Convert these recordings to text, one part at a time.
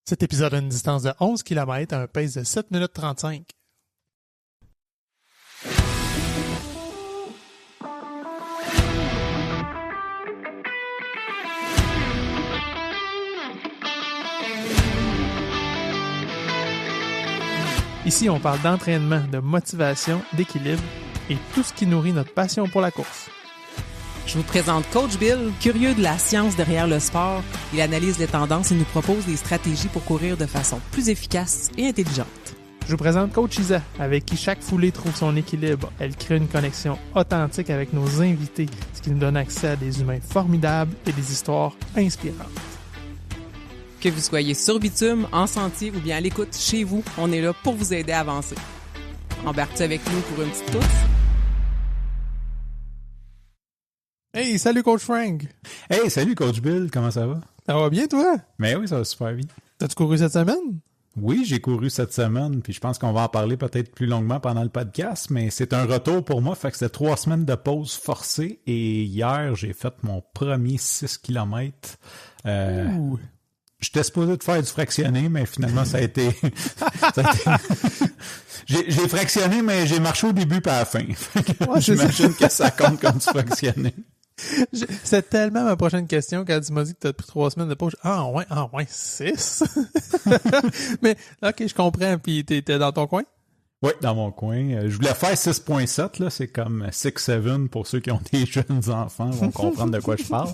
Cet épisode a une distance de 11 km à un pace de 7 minutes 35. Ici, on parle d'entraînement, de motivation, d'équilibre et tout ce qui nourrit notre passion pour la course. Je vous présente Coach Bill, curieux de la science derrière le sport. Il analyse les tendances et nous propose des stratégies pour courir de façon plus efficace et intelligente. Je vous présente Coach Isa, avec qui chaque foulée trouve son équilibre. Elle crée une connexion authentique avec nos invités, ce qui nous donne accès à des humains formidables et des histoires inspirantes. Que vous soyez sur bitume, en sentier ou bien à l'écoute chez vous, on est là pour vous aider à avancer. Embarque-tu avec nous pour une petite course? Hey, salut Coach Frank! Hey, salut Coach Bill, comment ça va? Ça va bien toi? Ben oui, ça va super bien. T'as-tu couru cette semaine? Oui, j'ai couru cette semaine, puis je pense qu'on va en parler peut-être plus longuement pendant le podcast, mais c'est un retour pour moi, fait que c'était 3 semaines de pause forcée, et hier, j'ai fait mon premier 6 km. J'étais supposé de faire du fractionné, mais finalement, ça a été... J'ai fractionné, mais j'ai marché au début pas à la fin. Ouais, j'imagine que ça compte comme du fractionné. C'est tellement ma prochaine question quand tu m'as dit que tu as pris 3 semaines de pause. Ah ouais, 6? Mais ok, je comprends. Puis t'étais dans ton coin? Oui, dans mon coin. Je voulais faire 6.7, là, c'est comme 6-7 pour ceux qui ont des jeunes enfants, vont comprendre de quoi je parle.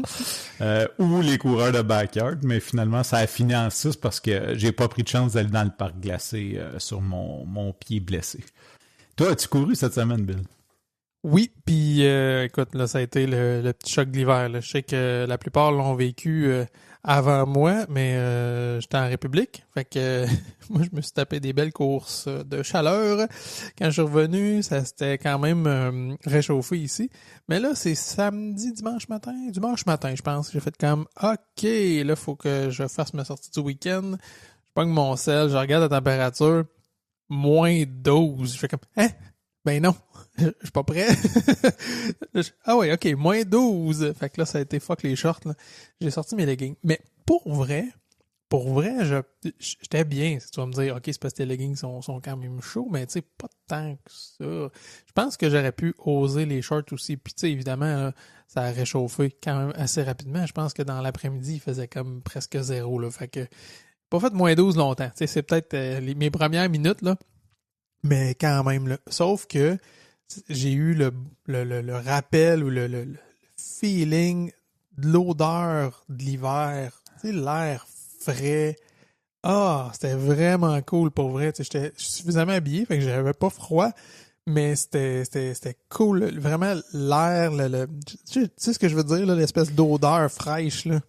Ou les coureurs de backyard, mais finalement, ça a fini en 6 parce que j'ai pas pris de chance d'aller dans le parc glacé sur mon pied blessé. Toi, as-tu couru cette semaine, Bill? Oui, puis écoute, là, ça a été le petit choc de l'hiver. Là. Je sais que la plupart l'ont vécu avant moi, mais j'étais en République. Fait que moi, je me suis tapé des belles courses de chaleur. Quand je suis revenu, ça s'était quand même réchauffé ici. Mais là, c'est dimanche matin, je pense. J'ai fait comme, OK, là, faut que je fasse ma sortie du week-end. Je pogne mon sel, je regarde la température, moins 12. Je fais comme, hein? Ben non, je suis pas prêt. Ah ouais, ok, moins 12. Fait que là, ça a été fuck les shorts. Là. J'ai sorti mes leggings. Mais pour vrai, j'étais bien. Si tu vas me dire, ok, c'est parce que tes leggings sont quand même chauds, mais tu sais, pas tant que ça. Je pense que j'aurais pu oser les shorts aussi. Puis tu sais, évidemment, là, ça a réchauffé quand même assez rapidement. Je pense que dans l'après-midi, il faisait comme presque 0. Là. Fait que pas fait moins 12 longtemps. Tu sais, c'est peut-être mes premières minutes, là. Mais quand même, là. Sauf que j'ai eu le rappel ou le feeling de l'odeur de l'hiver. Tu sais, l'air frais. Ah, c'était vraiment cool pour vrai. Tu sais, j'étais suffisamment habillé, fait que j'avais pas froid, mais c'était cool. Vraiment, l'air, tu sais ce que je veux dire, là, l'espèce d'odeur fraîche, là.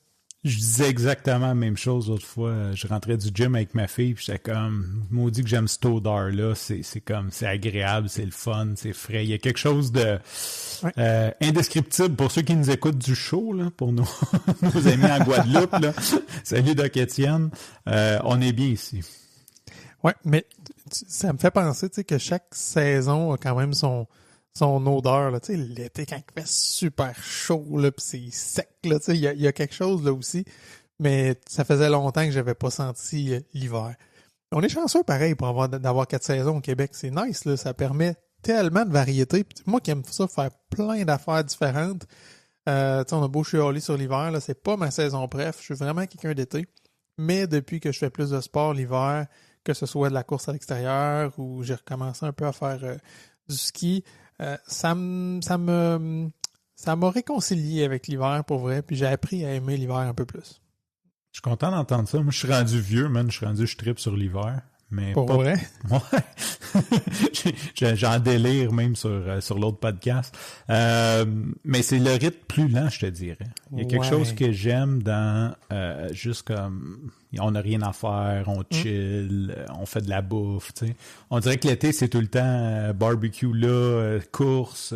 Je disais exactement la même chose l'autre fois. Je rentrais du gym avec ma fille, puis j'étais comme, maudit que j'aime cette odeur-là. C'est agréable, c'est le fun, c'est frais. Il y a quelque chose de indescriptible pour ceux qui nous écoutent du show, là, pour nos amis en Guadeloupe. Là. Salut Doc Étienne. On est bien ici. Ouais, mais ça me fait penser, tu sais, que chaque saison a quand même son odeur, là, tu sais, l'été, quand il fait super chaud, là, pis c'est sec, là, tu sais, il y a quelque chose, là, aussi, mais ça faisait longtemps que j'avais pas senti l'hiver. On est chanceux, pareil, pour d'avoir 4 saisons au Québec, c'est nice, là, ça permet tellement de variété. Pis moi qui aime ça, faire plein d'affaires différentes, tu sais, on a beau chialer sur l'hiver, là, c'est pas ma saison bref, je suis vraiment quelqu'un d'été, mais depuis que je fais plus de sport l'hiver, que ce soit de la course à l'extérieur, ou j'ai recommencé un peu à faire du ski, ça m'a réconcilié avec l'hiver pour vrai, puis j'ai appris à aimer l'hiver un peu plus. Je suis content d'entendre ça. Moi, je suis rendu vieux, man. Je trippe sur l'hiver. Mais pour vrai? Ouais. J'en délire même sur l'autre podcast. Mais c'est le rythme plus lent, je te dirais. Il y a quelque chose que j'aime dans juste comme on n'a rien à faire, on chill, on fait de la bouffe, tu sais. On dirait que l'été, c'est tout le temps barbecue là, course,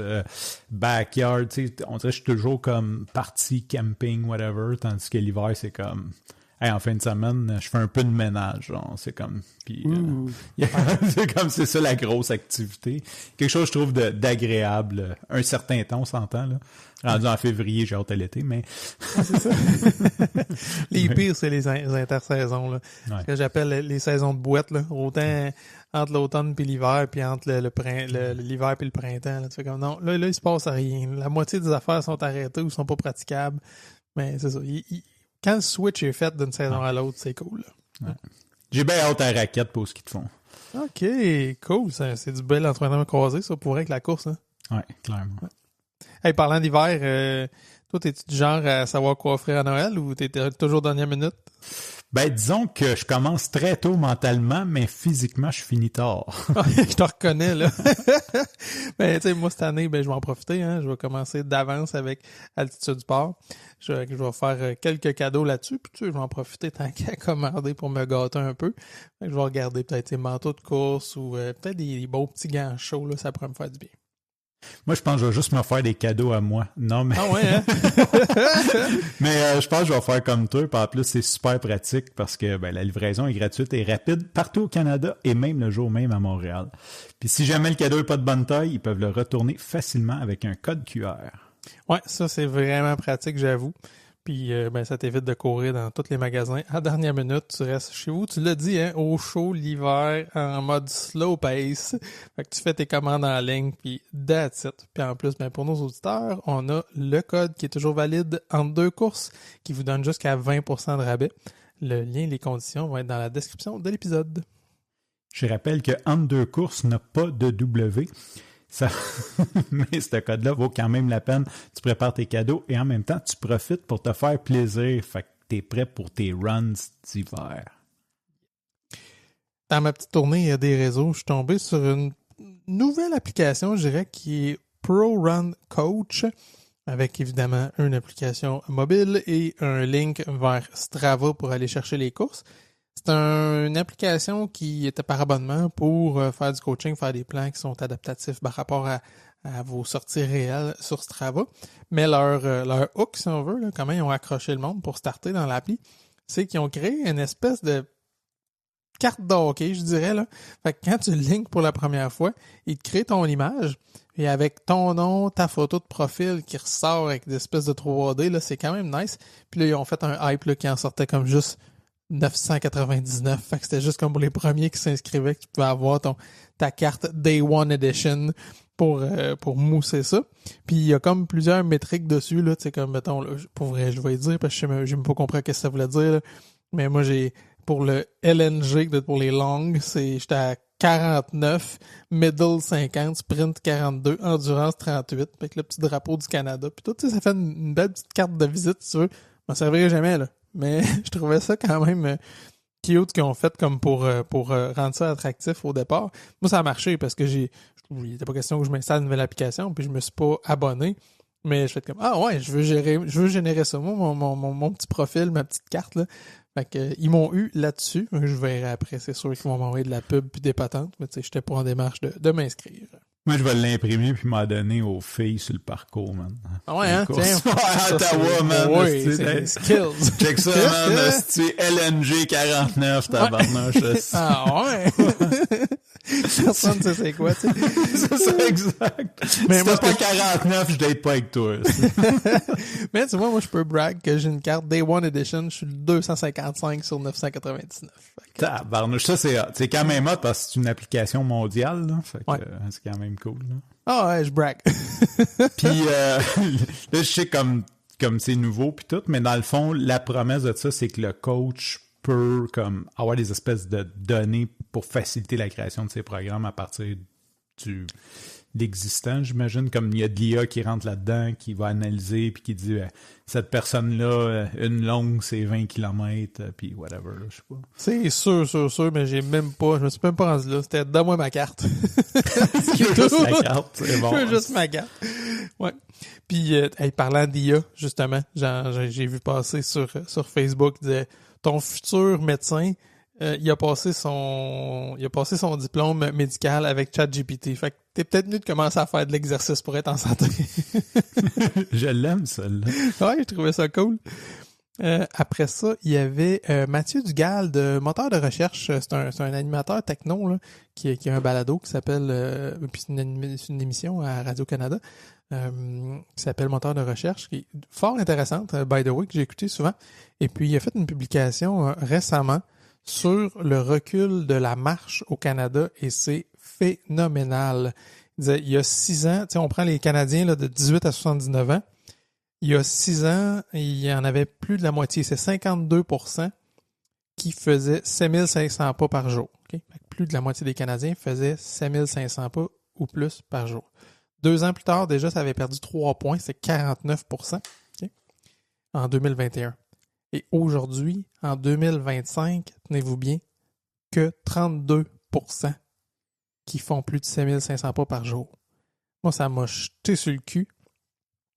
backyard, tu sais. On dirait que je suis toujours comme parti camping, whatever, tandis que l'hiver, c'est comme hey, en fin de semaine, je fais un peu de ménage. C'est comme... Puis, c'est ça la grosse activité. Quelque chose, je trouve, d'agréable. Un certain temps, on s'entend, là. Rendu en février, j'ai hâte à l'été, mais... c'est ça. Les pires, c'est les intersaisons, là. Ouais. Ce que j'appelle les saisons de boîte, là. Autant entre l'automne puis l'hiver, puis entre l'hiver puis le printemps. Là. Tu fais comme, non, là, il se passe rien. La moitié des affaires sont arrêtées ou sont pas praticables. Mais c'est ça. Quand le switch est fait d'une saison à l'autre, c'est cool. Là. Ouais. J'ai bien hâte à la raquette pour ce qu'ils te font. OK, cool. C'est du bel entraînement croisé, ça, pour avec la course. Hein? Oui, clairement. Ouais. Hey, parlant d'hiver, toi, t'es-tu du genre à savoir quoi offrir à Noël ou t'es toujours dernière minute? Ben, disons que je commence très tôt mentalement, mais physiquement, je finis tard. Je te reconnais, là. Ben, tu sais, moi, cette année, je vais en profiter, hein. Je vais commencer d'avance avec Altitude Sport. Je vais faire quelques cadeaux là-dessus, puis tu sais, je vais en profiter tant qu'à commander pour me gâter un peu. Je vais regarder peut-être des manteaux de course ou peut-être des beaux petits gants chauds, là, ça pourrait me faire du bien. Moi, je pense que je vais juste me faire des cadeaux à moi. Non, mais... Ah ouais, hein? Mais je pense que je vais faire comme toi. Puis en plus, c'est super pratique parce que la livraison est gratuite et rapide partout au Canada et même le jour même à Montréal. Puis si jamais le cadeau n'est pas de bonne taille, ils peuvent le retourner facilement avec un code QR. Ouais, ça, c'est vraiment pratique, j'avoue. Puis ça t'évite de courir dans tous les magasins. À dernière minute, tu restes chez vous. Tu l'as dit, hein, au chaud, l'hiver, en mode slow pace. Fait que tu fais tes commandes en ligne, puis that's it. Puis en plus, pour nos auditeurs, on a le code qui est toujours valide entre 2 courses, qui vous donne jusqu'à 20% de rabais. Le lien et les conditions vont être dans la description de l'épisode. Je rappelle que entre 2 courses n'a pas de W. Ça... Mais ce code-là vaut quand même la peine. Tu prépares tes cadeaux et en même temps, tu profites pour te faire plaisir. Fait que tu es prêt pour tes runs d'hiver. Dans ma petite tournée des réseaux, je suis tombé sur une nouvelle application, je dirais, qui est Pro Run Coach, avec évidemment une application mobile et un link vers Strava pour aller chercher les courses. C'est une application qui était par abonnement pour faire du coaching, faire des plans qui sont adaptatifs par rapport à vos sorties réelles sur Strava. Mais leur hook, si on veut, là, comment ils ont accroché le monde pour starter dans l'appli, c'est qu'ils ont créé une espèce de carte de hockey, je dirais. Là. Fait que quand tu le links pour la première fois, ils te créent ton image et avec ton nom, ta photo de profil qui ressort avec des espèces de 3D, là, c'est quand même nice. Puis là, ils ont fait un hype là, qui en sortait comme juste 999. Fait que c'était juste comme pour les premiers qui s'inscrivaient que tu pouvais avoir ta carte Day One Edition pour mousser ça. Puis il y a comme plusieurs métriques dessus, là, tu sais, comme, mettons, là, pour vrai, je vais y dire, parce que j'ai même pas compris ce que ça voulait dire, là. Mais moi, pour le LNG, pour les longues, j'étais à 49, middle 50, sprint 42, endurance 38, avec le petit drapeau du Canada. Puis tout, tu sais, ça fait une belle petite carte de visite, si tu veux. Je m'en servirai jamais, là. Mais je trouvais ça quand même cute qu'ils ont fait comme pour rendre ça attractif au départ. Moi, ça a marché parce que il n'était pas question que je m'installe une nouvelle application puis je me suis pas abonné. Mais je fais comme, ah ouais, je veux générer ça. Moi, mon petit profil, ma petite carte, là. Fait que, ils m'ont eu là-dessus. Je verrai après, c'est sûr qu'ils vont m'envoyer de la pub puis des patentes. Mais tu sais, j'étais pas en démarche de m'inscrire. Moi, je vais l'imprimer puis m'en donner aux filles sur le parcours, man. Ah ouais, hein? Tiens. À Ottawa, man. Oui, c'est des skills. Check ça, man. C'est LNG 49, tabarnouche. Ah ouais? Personne ne sait c'est quoi, tu sais. C'est ça, exact. Mais si moi, t'as pas 49, je date pas avec toi. Mais tu vois, moi, je peux brag que j'ai une carte Day One Edition. Je suis le 255 sur 999. Tabarnouche, ça, c'est quand même hot parce que c'est une application mondiale, là. Fait que, ouais. C'est quand même cool, là. Ah ouais, je brag. Puis là, je sais comme c'est nouveau puis tout, mais dans le fond, la promesse de ça, c'est que le coach peut comme avoir des espèces de données pour faciliter la création de ses programmes à partir de l'existant, j'imagine, comme il y a de l'IA qui rentre là-dedans, qui va analyser puis qui dit cette personne-là, une longue, c'est 20 km, puis whatever, là, je sais pas. C'est sûr, mais je me suis même pas rendu là. C'était donne-moi ma carte. Juste la carte, c'est bon. Je veux juste ma carte. Ouais. Puis, parlant d'IA, justement, j'ai vu passer sur Facebook, il disait, ton futur médecin, il a passé son diplôme médical avec ChatGPT. Fait que t'es peut-être mieux de commencer à faire de l'exercice pour être en santé. Je l'aime, celle-là. Ouais, je trouvais ça cool. Après ça, il y avait Mathieu Dugal de Moteur de recherche. C'est un animateur techno là, qui a un balado qui s'appelle, puis c'est une émission à Radio-Canada qui s'appelle Moteur de recherche, qui est fort intéressante, by the way, que j'ai écouté souvent. Et puis, il a fait une publication récemment sur le recul de la marche au Canada et c'est phénoménal. Il disait, il y a 6 ans, on prend les Canadiens là, de 18 à 79 ans, il y a 6 ans, il y en avait plus de la moitié, c'est 52% qui faisaient 7500 pas par jour. Okay? Plus de la moitié des Canadiens faisaient 7500 pas ou plus par jour. 2 ans plus tard, déjà, ça avait perdu 3 points, c'est 49% okay? En 2021. Et aujourd'hui, en 2025, tenez-vous bien, que 32% qui font plus de 7500 pas par jour. Moi, ça m'a jeté sur le cul,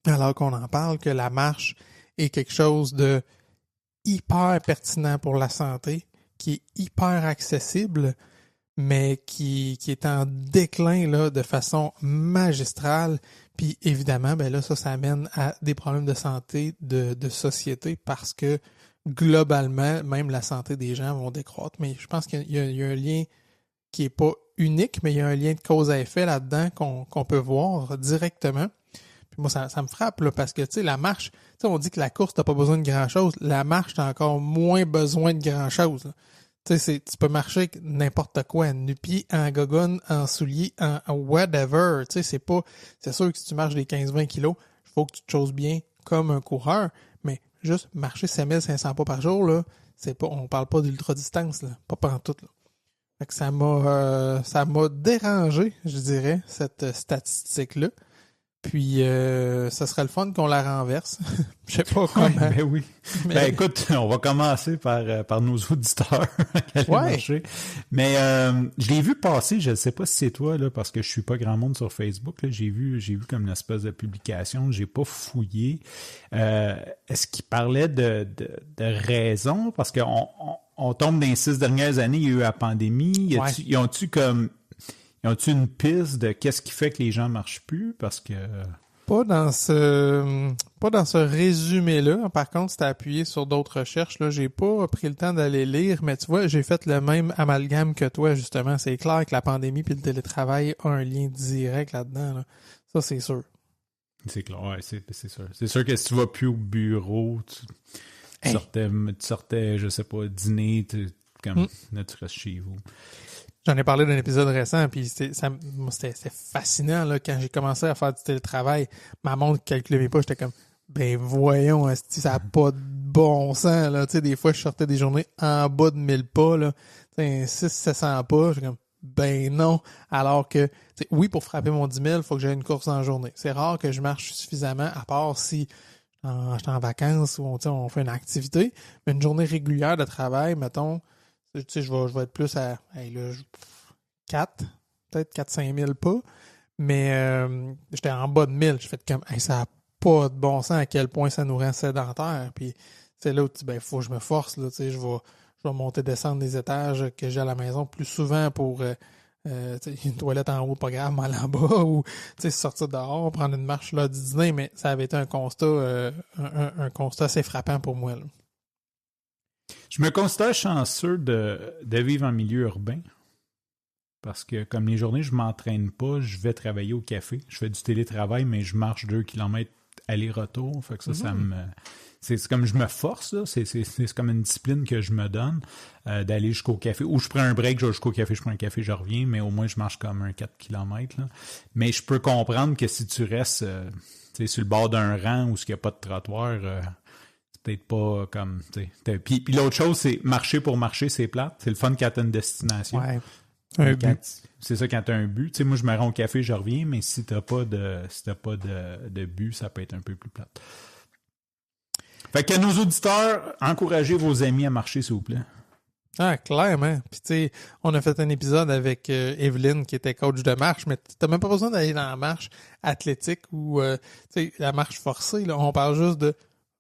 alors qu'on en parle, que la marche est quelque chose de hyper pertinent pour la santé, qui est hyper accessible, mais qui est en déclin là, de façon magistrale. Puis évidemment, ben là, ça amène à des problèmes de santé, de société, parce que globalement, même la santé des gens vont décroître. Mais je pense qu'il y a un lien qui est pas unique, mais il y a un lien de cause à effet là-dedans qu'on peut voir directement. Puis moi, ça me frappe, là, parce que, tu sais, la marche, tu sais, on dit que la course, t'as pas besoin de grand-chose. La marche, t'as encore moins besoin de grand-chose, là. Tu sais, tu peux marcher avec n'importe quoi, nu-pied, en gogoune, en souliers, en whatever. Tu sais, c'est sûr que si tu marches des 15-20 kilos, il faut que tu te choses bien comme un coureur, mais juste marcher 5500 pas par jour, là, on parle pas d'ultra-distance, là, pas pantoute, là. Fait que ça m'a dérangé, je dirais, cette statistique-là. Puis, ça serait le fun qu'on la renverse. Je sais pas comment. Ben oui. Mais... Ben écoute, on va commencer par nos auditeurs qui allaient marcher. Mais je l'ai vu passer, je ne sais pas si c'est toi, là, parce que je suis pas grand monde sur Facebook. Là. J'ai vu comme une espèce de publication, j'ai pas fouillé. Est-ce qu'il parlait de raison? Parce qu'on tombe dans les 6 dernières années, il y a eu la pandémie. Ils ont-tu une piste de qu'est-ce qui fait que les gens marchent plus? Parce que... Pas dans ce résumé-là. Par contre, c'était appuyé sur d'autres recherches. Là, j'ai pas pris le temps d'aller lire, mais tu vois, j'ai fait le même amalgame que toi, justement. C'est clair que la pandémie puis le télétravail ont un lien direct là-dedans. Là. Ça, c'est sûr. C'est clair, ouais, c'est sûr. C'est sûr que si tu vas plus au bureau, tu sortais, je sais pas, dîner, là, tu restes chez vous. J'en ai parlé d'un épisode récent, puis c'était fascinant là, quand j'ai commencé à faire du télétravail. Ma montre calculait mes pas, j'étais comme, ben voyons, ça n'a pas de bon sens. Là. Tu sais, des fois, je sortais des journées en bas de 1000 pas, là, 600-700 pas, j'étais comme, ben non. Alors que, oui, pour frapper mon 10 000, il faut que j'aie une course en journée. C'est rare que je marche suffisamment, à part si j'étais en vacances ou on fait une activité. Mais une journée régulière de travail, mettons, tu sais, je vais être plus à 4, peut-être 4-5 000 pas. Mais j'étais en bas de 1000. J'ai fait comme, ça n'a pas de bon sens à quel point ça nous rend sédentaires. Puis c'est là où tu dis, ben, faut que je me force. Là, tu sais, je vais monter, descendre des étages que j'ai à la maison plus souvent pour une toilette en haut, pas grave, mal en bas. Ou sortir dehors, prendre une marche là du dîner. Mais ça avait été un constat, un constat assez frappant pour moi. Là. Je me considère chanceux de vivre en milieu urbain parce que comme les journées, je m'entraîne pas, je vais travailler au café. Je fais du télétravail, mais je marche 2 km aller-retour. Fait que ça me... C'est comme je me force, là. C'est comme une discipline que je me donne d'aller jusqu'au café. Ou je prends un break, je vais jusqu'au café, je prends un café, je reviens, mais au moins je marche comme un 4 km. Là. Mais je peux comprendre que si tu restes sur le bord d'un rang où il n'y a pas de trottoir... peut-être pas comme... Puis l'autre chose, c'est marcher pour marcher, c'est plate. C'est le fun quand t'as une destination. Ouais. C'est ça, quand t'as un but. Tu sais, moi, je me rends au café, je reviens, mais si t'as pas de but, ça peut être un peu plus plate. Fait que nos auditeurs, encouragez vos amis à marcher, s'il vous plaît. Ah, clairement. Puis tu sais, on a fait un épisode avec Evelyne qui était coach de marche, mais t'as même pas besoin d'aller dans la marche athlétique ou la marche forcée. Là. On parle juste de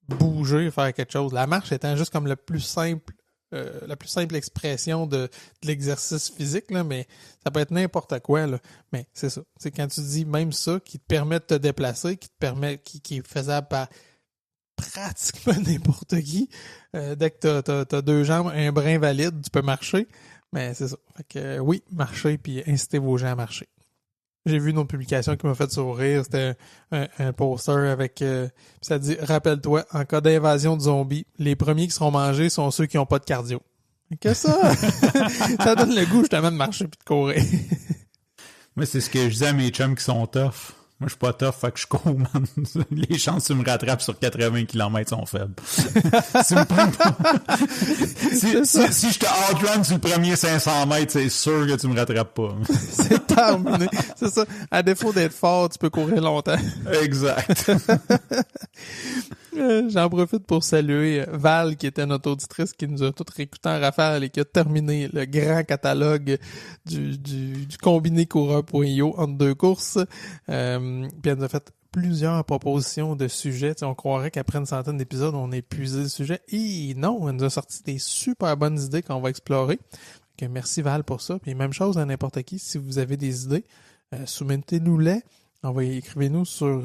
bouger, faire quelque chose. La marche étant juste comme la plus simple expression de l'exercice physique, là, mais ça peut être n'importe quoi. Là. Mais c'est ça. C'est quand tu dis même ça, qui te permet de te déplacer, qui est faisable par pratiquement n'importe qui. Dès que t'as deux jambes, un brin valide, tu peux marcher. Mais c'est ça. Fait que oui, marcher puis inciter vos gens à marcher. J'ai vu une autre publication qui m'a fait sourire. C'était un poster avec... ça dit « Rappelle-toi, en cas d'invasion de zombies, les premiers qui seront mangés sont ceux qui n'ont pas de cardio. » Que ça? Ça donne le goût justement de marcher puis de courir. Moi, c'est ce que je dis à mes chums qui sont tough. Moi, je suis pas tough, fait que je cours, man. Les chances que tu me rattrapes sur 80 km sont faibles. Si je te outrun sur le premier 500 mètres, c'est sûr que tu me rattrapes pas. C'est terminé. C'est ça. À défaut d'être fort, tu peux courir longtemps. Exact. J'en profite pour saluer Val, qui était notre auditrice, qui nous a tout réécouté en rafale et qui a terminé le grand catalogue du combiné coureur.io entre deux courses. Puis elle nous a fait plusieurs propositions de sujets. T'sais, on croirait qu'après une centaine d'épisodes, on a épuisé le sujet. Et non, elle nous a sorti des super bonnes idées qu'on va explorer. Donc, merci Val pour ça. Puis même chose à n'importe qui, si vous avez des idées, soumettez-nous-les. Écrivez-nous sur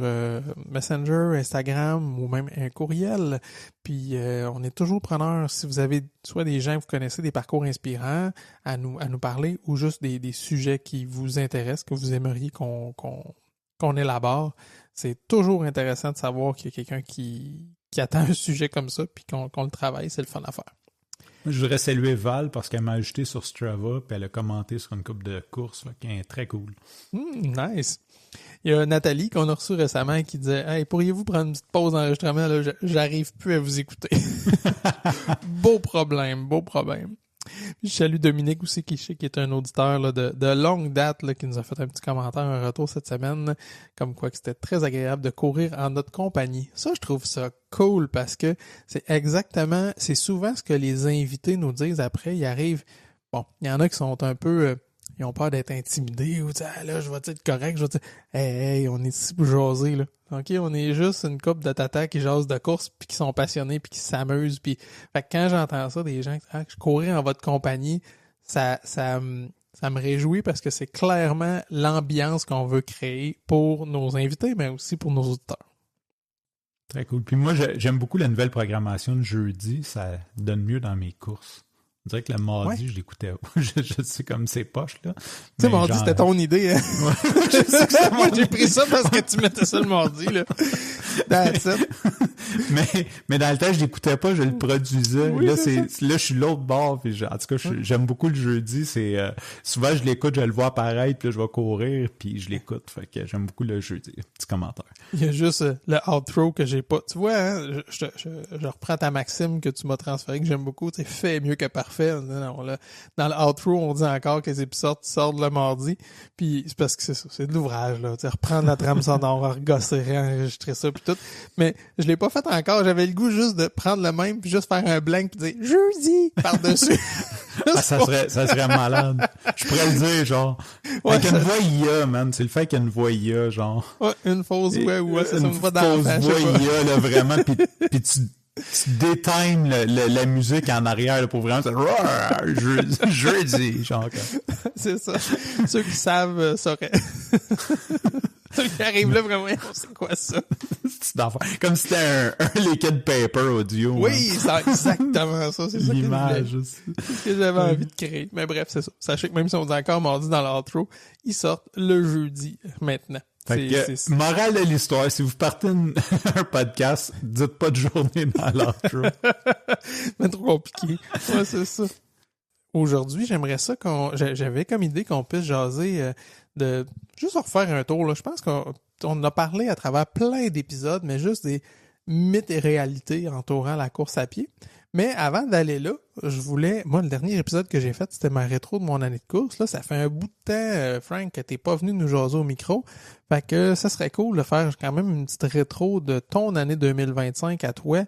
Messenger, Instagram ou même un courriel. Puis on est toujours preneurs si vous avez soit des gens que vous connaissez, des parcours inspirants à nous parler ou juste des sujets qui vous intéressent, que vous aimeriez qu'on élabore. C'est toujours intéressant de savoir qu'il y a quelqu'un qui attend un sujet comme ça puis qu'on le travaille. C'est le fun à faire. Je voudrais saluer Val parce qu'elle m'a ajouté sur Strava puis elle a commenté sur une couple de courses qui est très cool. Nice. Il y a Nathalie qu'on a reçue récemment qui disait « Hey, pourriez-vous prendre une petite pause d'enregistrement? Là, j'arrive plus à vous écouter. » Beau problème. Je salue Dominique aussi, qui est un auditeur là, de longue date, là, qui nous a fait un petit commentaire, un retour cette semaine, comme quoi que c'était très agréable de courir en notre compagnie. Ça, je trouve ça cool parce que c'est souvent ce que les invités nous disent après. Ils arrivent, bon, il y en a qui sont un peu... ils ont peur d'être intimidés ou là, je vais être correct, je vais dire hey, on est ici pour jaser, là. OK, on est juste une couple de tatas qui jasent de course puis qui sont passionnés puis qui s'amusent puis fait que quand j'entends ça des gens je courais en votre compagnie, ça me réjouit parce que c'est clairement l'ambiance qu'on veut créer pour nos invités mais aussi pour nos auditeurs. Très cool. Puis moi j'aime beaucoup la nouvelle programmation de jeudi, ça donne mieux dans mes courses. On dirait que le mardi, je l'écoutais. Je sais comme c'est poche, là. Tu sais, mardi, c'était ton idée, hein? Ouais. Je sais que moi, j'ai pris ça parce que tu mettais ça le mardi, là. That's it. Mais dans le temps, je l'écoutais pas, je le produisais. Oui, là, je suis l'autre bord. Puis en tout cas, j'aime beaucoup le jeudi. Souvent, je l'écoute, je le vois apparaître, puis là, je vais courir, puis je l'écoute. Fait que j'aime beaucoup le jeudi. Petit commentaire. Il y a juste le outro que j'ai pas. Tu vois, hein? Je reprends ta maxime que tu m'as transférée, que j'aime beaucoup. Tu sais, fait mieux que parfait. Dans le outro, on dit encore que les épisodes sortent le mardi. Puis c'est parce que c'est ça, c'est de l'ouvrage, là. Tu sais, reprendre la trame sonore, regosser, enregistrer ça, puis tout. Mais je l'ai pas fait encore. J'avais le goût juste de prendre le même, puis juste faire un blank, puis dire jeudi par-dessus. Ça serait malade. Je pourrais le dire, genre. Ouais, avec une voix IA, man. C'est le fait qu'il y a une voix IA, genre. Ouais, une fausse voix, ouais. Ça me va dans la fausse voix IA, là, vraiment. Puis tu détimes la musique en arrière là, pour vraiment jeudi, genre. C'est ça. Ceux qui savent sauraient. Ceux qui arrivent là, vraiment, c'est quoi ça? Comme si c'était un liquid paper audio. Oui, c'est exactement ça. C'est ça l'image aussi. C'est ce que j'avais envie de créer. Mais bref, c'est ça. Sachez que même si on dit encore mardi dans l'outro, ils sortent le jeudi maintenant. Morale de l'histoire, si vous partez un podcast, dites pas de journée dans l'outro. Mais trop compliqué. Ouais, c'est ça. Aujourd'hui, j'aimerais ça j'avais comme idée qu'on puisse jaser de juste refaire un tour, là. Je pense qu'on a parlé à travers plein d'épisodes, mais juste des mythes et réalités entourant la course à pied. Mais avant d'aller là, moi, le dernier épisode que j'ai fait, c'était ma rétro de mon année de course. Là, ça fait un bout de temps, Frank, que t'es pas venu nous jaser au micro. Fait que ça serait cool de faire quand même une petite rétro de ton année 2025 à toi.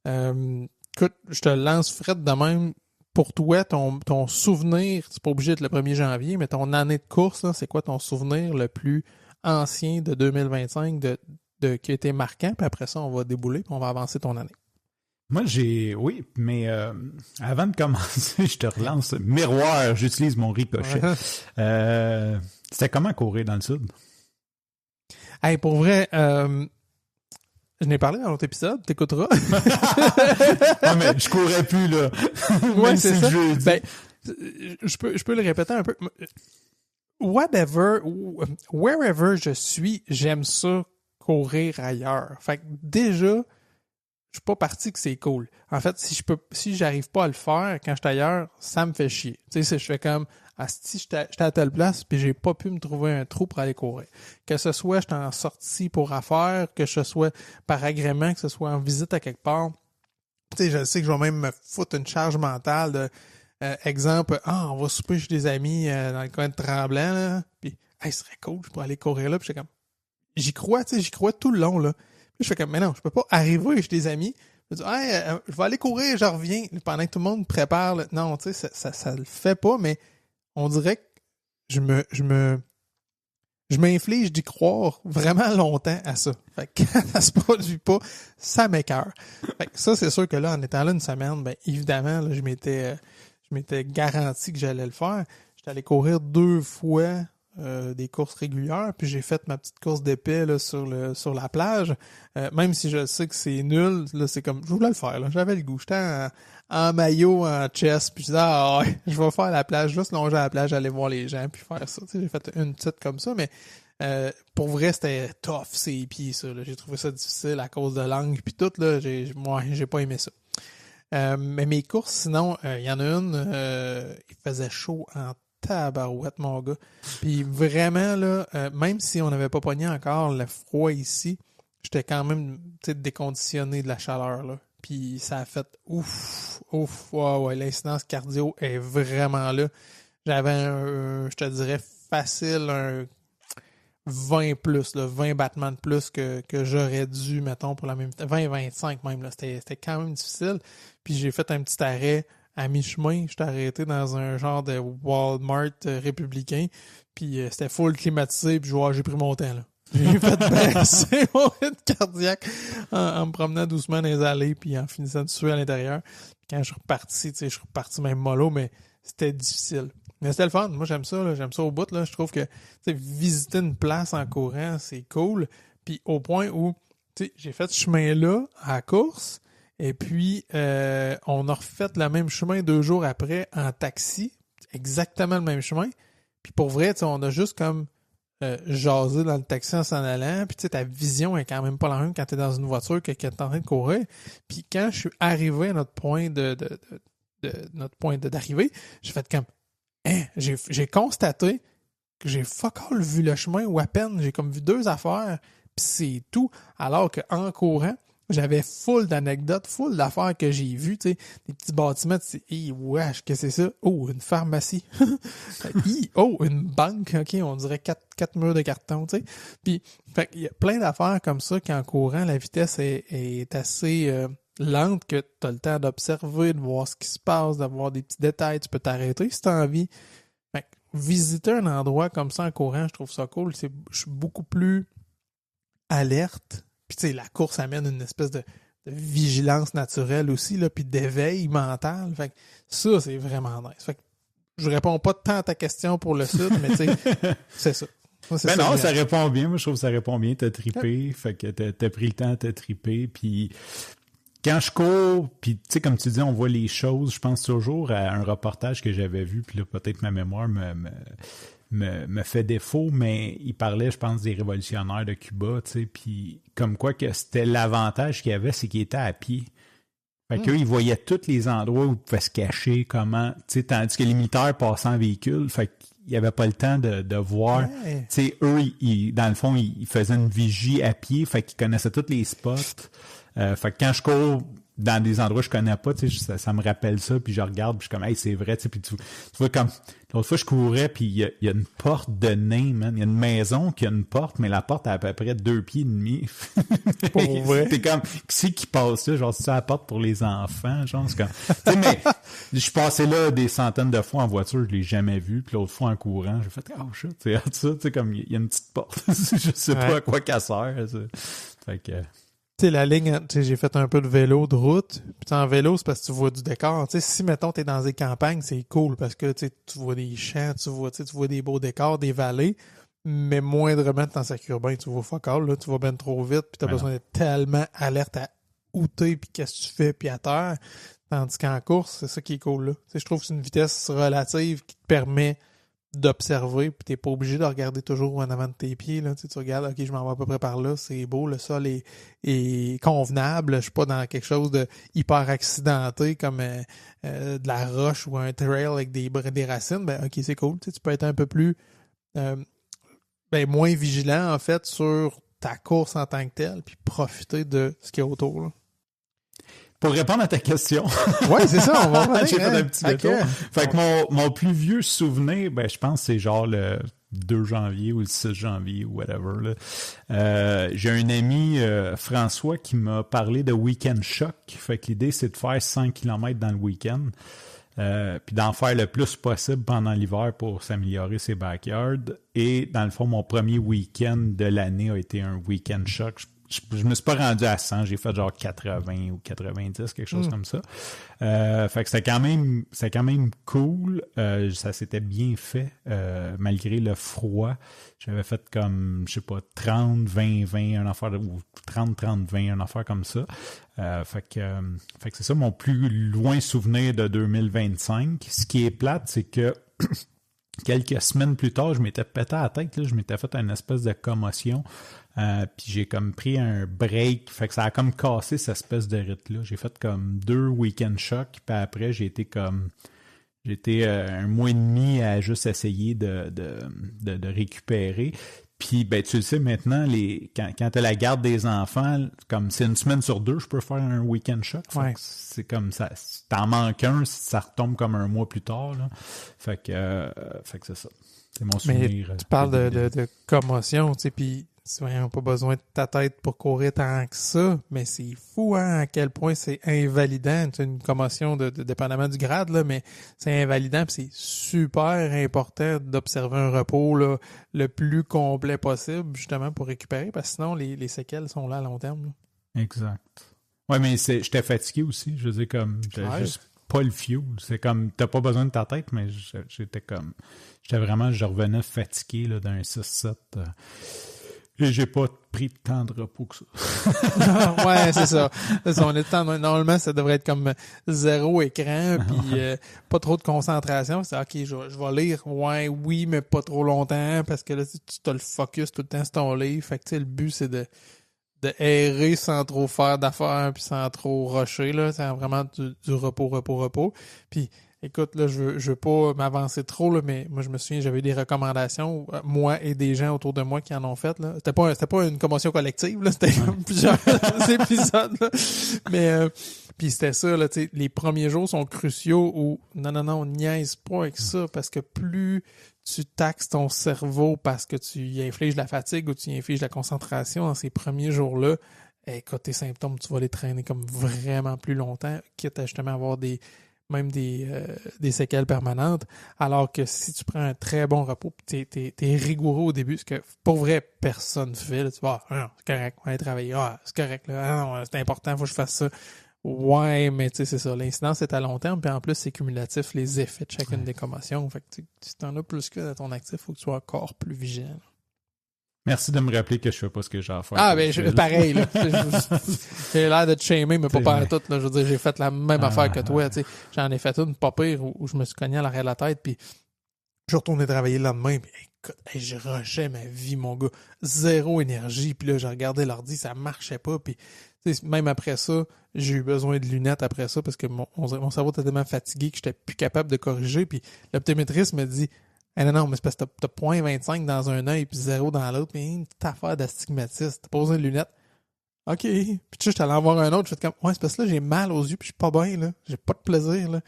Écoute, je te lance Fred de même. Pour toi, ton souvenir, c'est pas obligé d'être le 1er janvier, mais ton année de course, là, c'est quoi ton souvenir le plus ancien de 2025 qui a été marquant? Puis après ça, on va débouler puis on va avancer ton année. Moi, oui, mais avant de commencer, je te relance. Miroir, j'utilise mon ricochet. C'était comment courir dans le sud? Hey, pour vrai, Je n'ai parlé dans l'autre épisode, t'écouteras. Ah, mais je courais plus, là. Ouais, c'est ça. Jeudi. Ben, je peux le répéter un peu. Whatever, wherever je suis, j'aime ça courir ailleurs. Fait que déjà, je suis pas parti que c'est cool. En fait, si j'arrive pas à le faire quand je suis ailleurs, ça me fait chier. Tu sais, je fais comme, si j'étais à telle place puis j'ai pas pu me trouver un trou pour aller courir. Que ce soit j'étais en sortie pour affaires, que ce soit par agrément, que ce soit en visite à quelque part. Tu sais, je sais que je vais même me foutre une charge mentale de exemple, on va souper chez des amis dans le coin de Tremblant, là, puis ce serait cool, je pourrais aller courir là, puis j'étais comme, j'y crois tout le long, là. Puis je fais comme, mais non, je peux pas arriver chez des amis, je dis, je vais aller courir, je reviens, pendant que tout le monde prépare, là. Non, tu sais, ça le fait pas, mais on dirait que je m'inflige d'y croire vraiment longtemps à ça. Fait que quand ça se produit pas, ça m'écoeure. Fait que ça, c'est sûr que là, en étant là une semaine, ben évidemment, là, je m'étais garanti que j'allais le faire. J'étais allé courir 2 fois des courses régulières, puis j'ai fait ma petite course d'épée là, sur la plage. Même si je sais que c'est nul, là, c'est comme, je voulais le faire, là. J'avais le goût. J'étais en maillot, en chest, puis je disais, je vais faire la plage, juste longer à la plage, aller voir les gens, puis faire ça. Tu sais, j'ai fait une petite comme ça, mais pour vrai, c'était tough, ces pieds, ça. Là. J'ai trouvé ça difficile à cause de l'angle, puis tout, là, j'ai pas aimé ça. Mais mes courses, sinon, il y en a une, il faisait chaud en tabarouette, mon gars. Puis vraiment, là, même si on n'avait pas pogné encore le froid ici, j'étais quand même déconditionné de la chaleur, là. Puis ça a fait ouf, ouais, l'incidence cardio est vraiment là. J'avais je te dirais, facile, un 20 plus, là, 20 battements de plus que j'aurais dû, mettons, pour la même... 20-25 même, là. C'était quand même difficile. Puis j'ai fait un petit arrêt à mi-chemin. J'étais arrêté dans un genre de Walmart républicain. Puis c'était full climatisé. Puis j'ai pris mon temps, là. J'ai fait baisser mon rythme cardiaque en me promenant doucement dans les allées puis en finissant de suer à l'intérieur. Puis quand je suis reparti, je suis reparti même mollo, mais c'était difficile. Mais c'était le fun. Moi, j'aime ça. Là. J'aime ça au bout. Là. Je trouve que visiter une place en courant, c'est cool. Puis au point où j'ai fait ce chemin-là à la course. Et puis, on a refait le même chemin 2 jours après en taxi. Exactement le même chemin. Puis pour vrai, on a juste comme jasé dans le taxi en s'en allant. Puis ta vision est quand même pas la même quand tu es dans une voiture que quand tu es en train de courir. Puis quand je suis arrivé à notre point d'arrivée, j'ai fait comme j'ai constaté que j'ai fuck all vu le chemin ou à peine j'ai comme vu 2 affaires puis c'est tout, alors qu'en courant j'avais full d'anecdotes, full d'affaires que j'ai vues, tu sais, des petits bâtiments, tu sais, wesh, qu'est-ce que c'est ça? Oh, une pharmacie. Une banque, ok, on dirait 4 murs de carton, tu sais. Puis, fait il y a plein d'affaires comme ça qu'en courant, la vitesse est assez lente, que tu as le temps d'observer, de voir ce qui se passe, d'avoir des petits détails, tu peux t'arrêter si tu as envie. Fait que visiter un endroit comme ça en courant, je trouve ça cool. Je suis beaucoup plus alerte. Puis tu sais, la course amène une espèce de vigilance naturelle aussi, là, puis d'éveil mental. Fait que ça, c'est vraiment nice. Fait que je réponds pas tant à ta question pour le sud, mais tu sais, c'est ça. Moi, ben non, ça répond bien. Moi, je trouve que ça répond bien. T'as trippé, fait que t'as pris le temps, t'as trippé, puis quand je cours, puis tu sais, comme tu dis, on voit les choses, je pense toujours à un reportage que j'avais vu, puis là, peut-être ma mémoire me fait défaut, mais il parlait, je pense, des révolutionnaires de Cuba, tu sais, puis comme quoi que c'était l'avantage qu'il y avait, c'est qu'ils étaient à pied. Fait qu'eux, ils voyaient tous les endroits où ils pouvaient se cacher, comment, tu sais, tandis que les militaires passaient en véhicule, fait qu'il n'y avait pas le temps de voir. Tu sais, eux, dans le fond, ils faisaient une vigie à pied, fait qu'ils connaissaient tous les spots. Fait que quand je cours dans des endroits que je connais pas, tu sais, ça me rappelle ça, puis je regarde, puis je suis comme, hey, c'est vrai, tu sais, puis tu vois comme, l'autre fois, je courais, puis il y a une porte de nain, man. Il y a une maison qui a une porte, mais la porte a à peu près 2 pieds et demi. Pour vrai? T'es comme, qui c'est qui passe là? Genre, c'est ça la porte pour les enfants? Genre, c'est comme, tu sais, mais, je suis passé là des centaines de fois en voiture, je l'ai jamais vu, puis l'autre fois en courant, j'ai fait, oh shit, tu sais, comme, il y a une petite porte. Je sais pas à quoi qu'elle sert, ça. Fait que, tu sais, la ligne, tu sais, j'ai fait un peu de vélo, de route. Puis en vélo, c'est parce que tu vois du décor. Tu sais, si, mettons, t'es dans des campagnes, c'est cool parce que tu vois des champs, tu vois des beaux décors, des vallées. mais moindrement de t'en sacrer bien, tu vas fuck all, là, tu vas ben trop vite, puis t'as besoin d'être tellement alerte à où t'es, puis qu'est-ce que tu fais, puis à terre. Tandis qu'en course, c'est ça qui est cool, là. Je trouve que c'est une vitesse relative qui te permet d'observer, puis t'es pas obligé de regarder toujours en avant de tes pieds, là. Tu regardes, ok, je m'en vais à peu près par là, c'est beau, le sol est convenable, je suis pas dans quelque chose de hyper accidenté comme de la roche ou un trail avec des racines, ben ok, c'est cool, tu peux être un peu plus moins vigilant, en fait, sur ta course en tant que telle, puis profiter de ce qu'il y a autour, là. Pour répondre à ta question. Ouais, c'est ça, on va revenir. J'ai fait un petit détour. Fait que mon plus vieux souvenir, je pense que c'est genre le 2 janvier ou le 6 janvier ou whatever, là. J'ai un ami, François, qui m'a parlé de Weekend Shock. Fait que l'idée, c'est de faire 100 km dans le week-end. Puis d'en faire le plus possible pendant l'hiver pour s'améliorer ses backyards. Et dans le fond, mon premier week-end de l'année a été un Weekend Shock. Je me suis pas rendu à 100, j'ai fait genre 80 ou 90, quelque chose comme ça. Fait que c'était quand même cool. Ça s'était bien fait, malgré le froid. J'avais fait comme, je sais pas, 30, 20, 20, un affaire, ou 30, 30, 20, un affaire comme ça. Fait que c'est ça mon plus loin souvenir de 2025. Ce qui est plate, c'est que quelques semaines plus tard, je m'étais pété à la tête, là, je m'étais fait une espèce de commotion. Puis j'ai comme pris un break, fait que ça a comme cassé cette espèce de rythme-là. J'ai fait comme 2 week-end shocks, puis après j'ai été un mois et demi à juste essayer de récupérer. Puis tu le sais maintenant, quand t'as la garde des enfants, comme c'est une semaine sur 2, je peux faire un week-end shock. Ouais. C'est comme ça. Si t'en manques un, ça retombe comme un mois plus tard, là. Fait que c'est ça. C'est mon souvenir. Mais tu parles de commotion, tu sais, puis c'est vraiment pas besoin de ta tête pour courir tant que ça, mais c'est fou, hein, à quel point c'est invalidant. C'est une commotion dépendamment du grade, là, mais c'est invalidant, puis c'est super important d'observer un repos là, le plus complet possible, justement, pour récupérer, parce que sinon, les séquelles sont là à long terme, là. Exact. Ouais, mais j'étais fatigué aussi. Je veux dire, comme, j'avais juste pas le fuel. C'est comme, t'as pas besoin de ta tête, mais je revenais fatigué, là, d'un 6-7. Et j'ai pas pris tant de repos que ça. Ouais, c'est ça. Normalement, ça devrait être comme 0 écran, puis pas trop de concentration. C'est OK, je vais lire. Ouais, oui, mais pas trop longtemps, parce que là, tu as le focus tout le temps sur ton livre. Fait que, tu sais, le but, c'est de errer sans trop faire d'affaires, puis sans trop rusher, là. C'est vraiment du repos. Puis, écoute, là, je veux pas m'avancer trop, là, mais moi, je me souviens, j'avais eu des recommandations, moi et des gens autour de moi qui en ont fait, là. C'était pas une commotion collective, là. C'était comme plusieurs épisodes, là. Mais, puis c'était ça, là, tu sais, les premiers jours sont cruciaux où, non, on niaise pas avec ça, parce que plus tu taxes ton cerveau parce que tu y infliges la fatigue ou tu y infliges la concentration dans ces premiers jours-là, écoute, tes symptômes, tu vas les traîner comme vraiment plus longtemps, quitte à justement avoir des séquelles permanentes, alors que si tu prends un très bon repos, t'es rigoureux au début, ce que pour vrai, personne ne fait, là, tu vas, c'est correct, on va aller travailler, c'est correct, là, c'est important, faut que je fasse ça. Ouais, mais tu sais, c'est ça, l'incidence est à long terme, puis en plus, c'est cumulatif, les effets de chacune des commotions, fait que si t'en as plus que dans ton actif, faut que tu sois encore plus vigilant. Merci de me rappeler que je fais pas ce que j'ai à faire. Ah, ben, pareil, là. J'ai l'air de te shamer, mais pas par tout, là. Je veux dire, j'ai fait la même affaire que toi, tu sais. J'en ai fait une pas pire où je me suis cogné à l'arrière de la tête, puis je retournais travailler le lendemain, puis écoute, je rushais ma vie, mon gars. 0 énergie, puis là, je regardais l'ordi, ça marchait pas, puis même après ça, j'ai eu besoin de lunettes après ça, parce que mon cerveau était tellement fatigué que j'étais plus capable de corriger, puis l'optométriste me dit non, mais c'est parce que t'as 0.25 dans un œil puis 0 dans l'autre, mais une petite affaire d'astigmatisme. T'as pas besoin de lunettes. OK. Puis tu sais, j'étais allé en voir un autre, je fais comme, ouais, c'est parce que là, j'ai mal aux yeux puis je suis pas bien, là. J'ai pas de plaisir, là.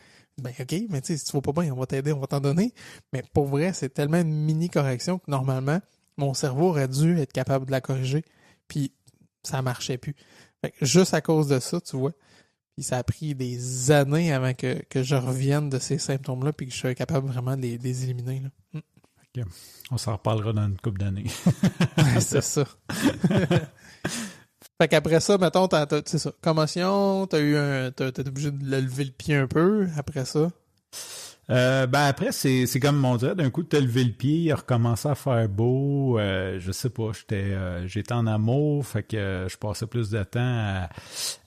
Ben, OK, mais tu sais, si tu vas pas bien, on va t'aider, on va t'en donner. Mais pour vrai, c'est tellement une mini correction que normalement, mon cerveau aurait dû être capable de la corriger. Puis ça marchait plus. Fait que juste à cause de ça, tu vois. Puis ça a pris des années avant que je revienne de ces symptômes-là puis que je sois capable vraiment de les éliminer, là. Okay. On s'en reparlera dans une couple d'années. C'est ça. Fait qu'après ça, mettons, c'est ça. Commotion, t'as été obligé de lever le pied un peu après ça. Après, c'est comme on dirait, d'un coup, t'as levé le pied, il a recommencé à faire beau. Je sais pas, j'étais en amour, fait que je passais plus de temps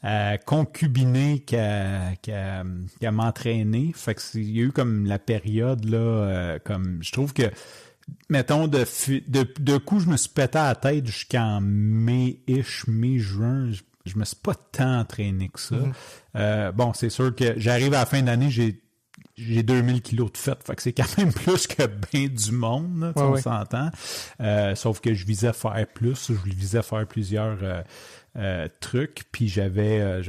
à concubiner qu'à m'entraîner. Fait que il y a eu comme la période là, comme je trouve que mettons, de coup, je me suis pété à la tête jusqu'en mai-juin. Je me suis pas tant entraîné que ça. Bon, c'est sûr que j'arrive à la fin d'année, j'ai 2000 kilos de fête. Fait que c'est quand même plus que bien du monde, là, on s'entend. Sauf que je visais faire plus. Je visais faire plusieurs trucs. Puis j'avais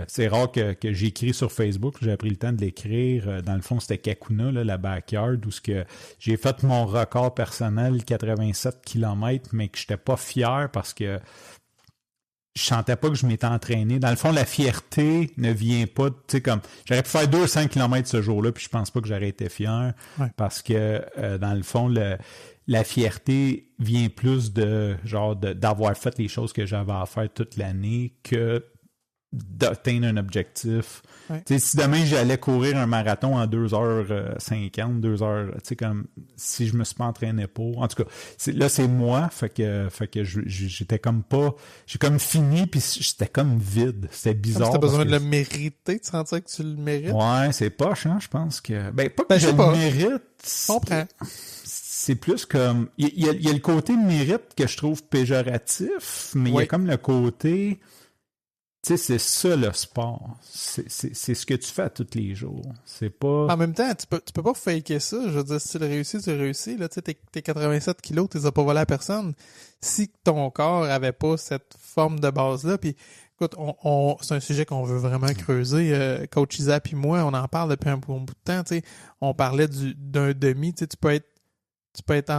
c'est rare que j'écris sur Facebook. J'ai pris le temps de l'écrire. Dans le fond, c'était Kakuna, là, la backyard, où ce que j'ai fait mon record personnel, 87 km, mais que j'étais pas fier parce que je sentais pas que je m'étais entraîné. Dans le fond, la fierté ne vient pas, tu sais, comme, j'aurais pu faire 200 km ce jour-là, puis je pense pas que j'aurais été fier, parce que, dans le fond, la fierté vient plus d'avoir fait les choses que j'avais à faire toute l'année que d'atteindre un objectif. Tu sais, si demain j'allais courir un marathon en 2h50, 2h, tu sais, comme si je me suis pas entraîné pour. En tout cas, c'est moi, fait que j'étais comme pas, j'ai comme fini puis j'étais comme vide. C'était bizarre. T'as besoin de le mériter, tu sentais que tu le mérites? Ouais, c'est poche, hein, je pense que, pas que je le mérite. Je comprends. C'est plus comme, il y a le côté mérite que je trouve péjoratif, mais il y a comme le côté, tu sais, c'est ça le sport. C'est ce que tu fais à tous les jours. C'est pas... En même temps, tu peux pas faker ça. Je veux dire, si tu le réussis, tu le réussis. Là, tu sais, tes 87 kilos, tu les as pas volés à personne. Si ton corps avait pas cette forme de base-là, puis écoute, c'est un sujet qu'on veut vraiment creuser. Coach Isa puis moi, on en parle depuis un bon bout de temps. Tu sais, on parlait d'un demi. Tu sais, tu peux être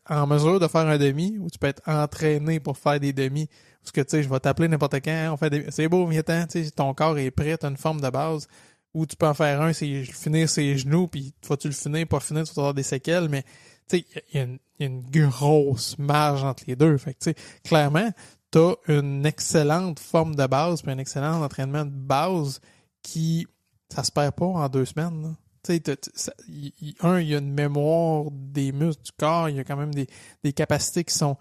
en mesure de faire un demi ou tu peux être entraîné pour faire des demi. Parce que, tu sais, je vais t'appeler n'importe quand, on fait c'est beau, viens-t'en, tu sais, ton corps est prêt, t'as une forme de base. Ou tu peux en faire un, c'est finir ses genoux, puis faut-tu le finir, pas finir, tu vas avoir des séquelles, mais, tu sais, il y a une grosse marge entre les deux. Fait que, tu sais, clairement, t'as une excellente forme de base, puis un excellent entraînement de base qui, ça se perd pas en 2 semaines, là. Tu sais, il y a une mémoire des muscles du corps, il y a quand même des capacités qui sont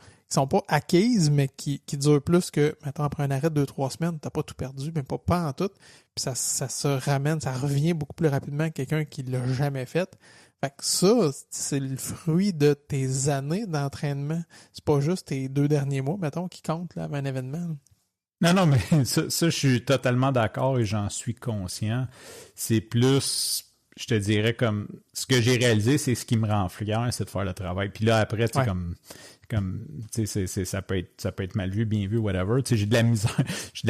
pas acquises, mais qui durent plus que, mettons, après un arrêt de 2-3 semaines, t'as pas tout perdu, mais pas en tout. Puis ça se ramène, ça revient beaucoup plus rapidement que quelqu'un qui l'a jamais fait. Fait que ça, c'est le fruit de tes années d'entraînement. C'est pas juste tes 2 derniers mois, mettons, qui comptent là, avant un événement. Non, mais ça, je suis totalement d'accord et j'en suis conscient. C'est plus... Je te dirais comme ce que j'ai réalisé, c'est ce qui me rend fier, c'est de faire le travail. Puis là après, tu sais, comme tu sais, ça peut être mal vu, bien vu, whatever. Tu sais, j'ai de la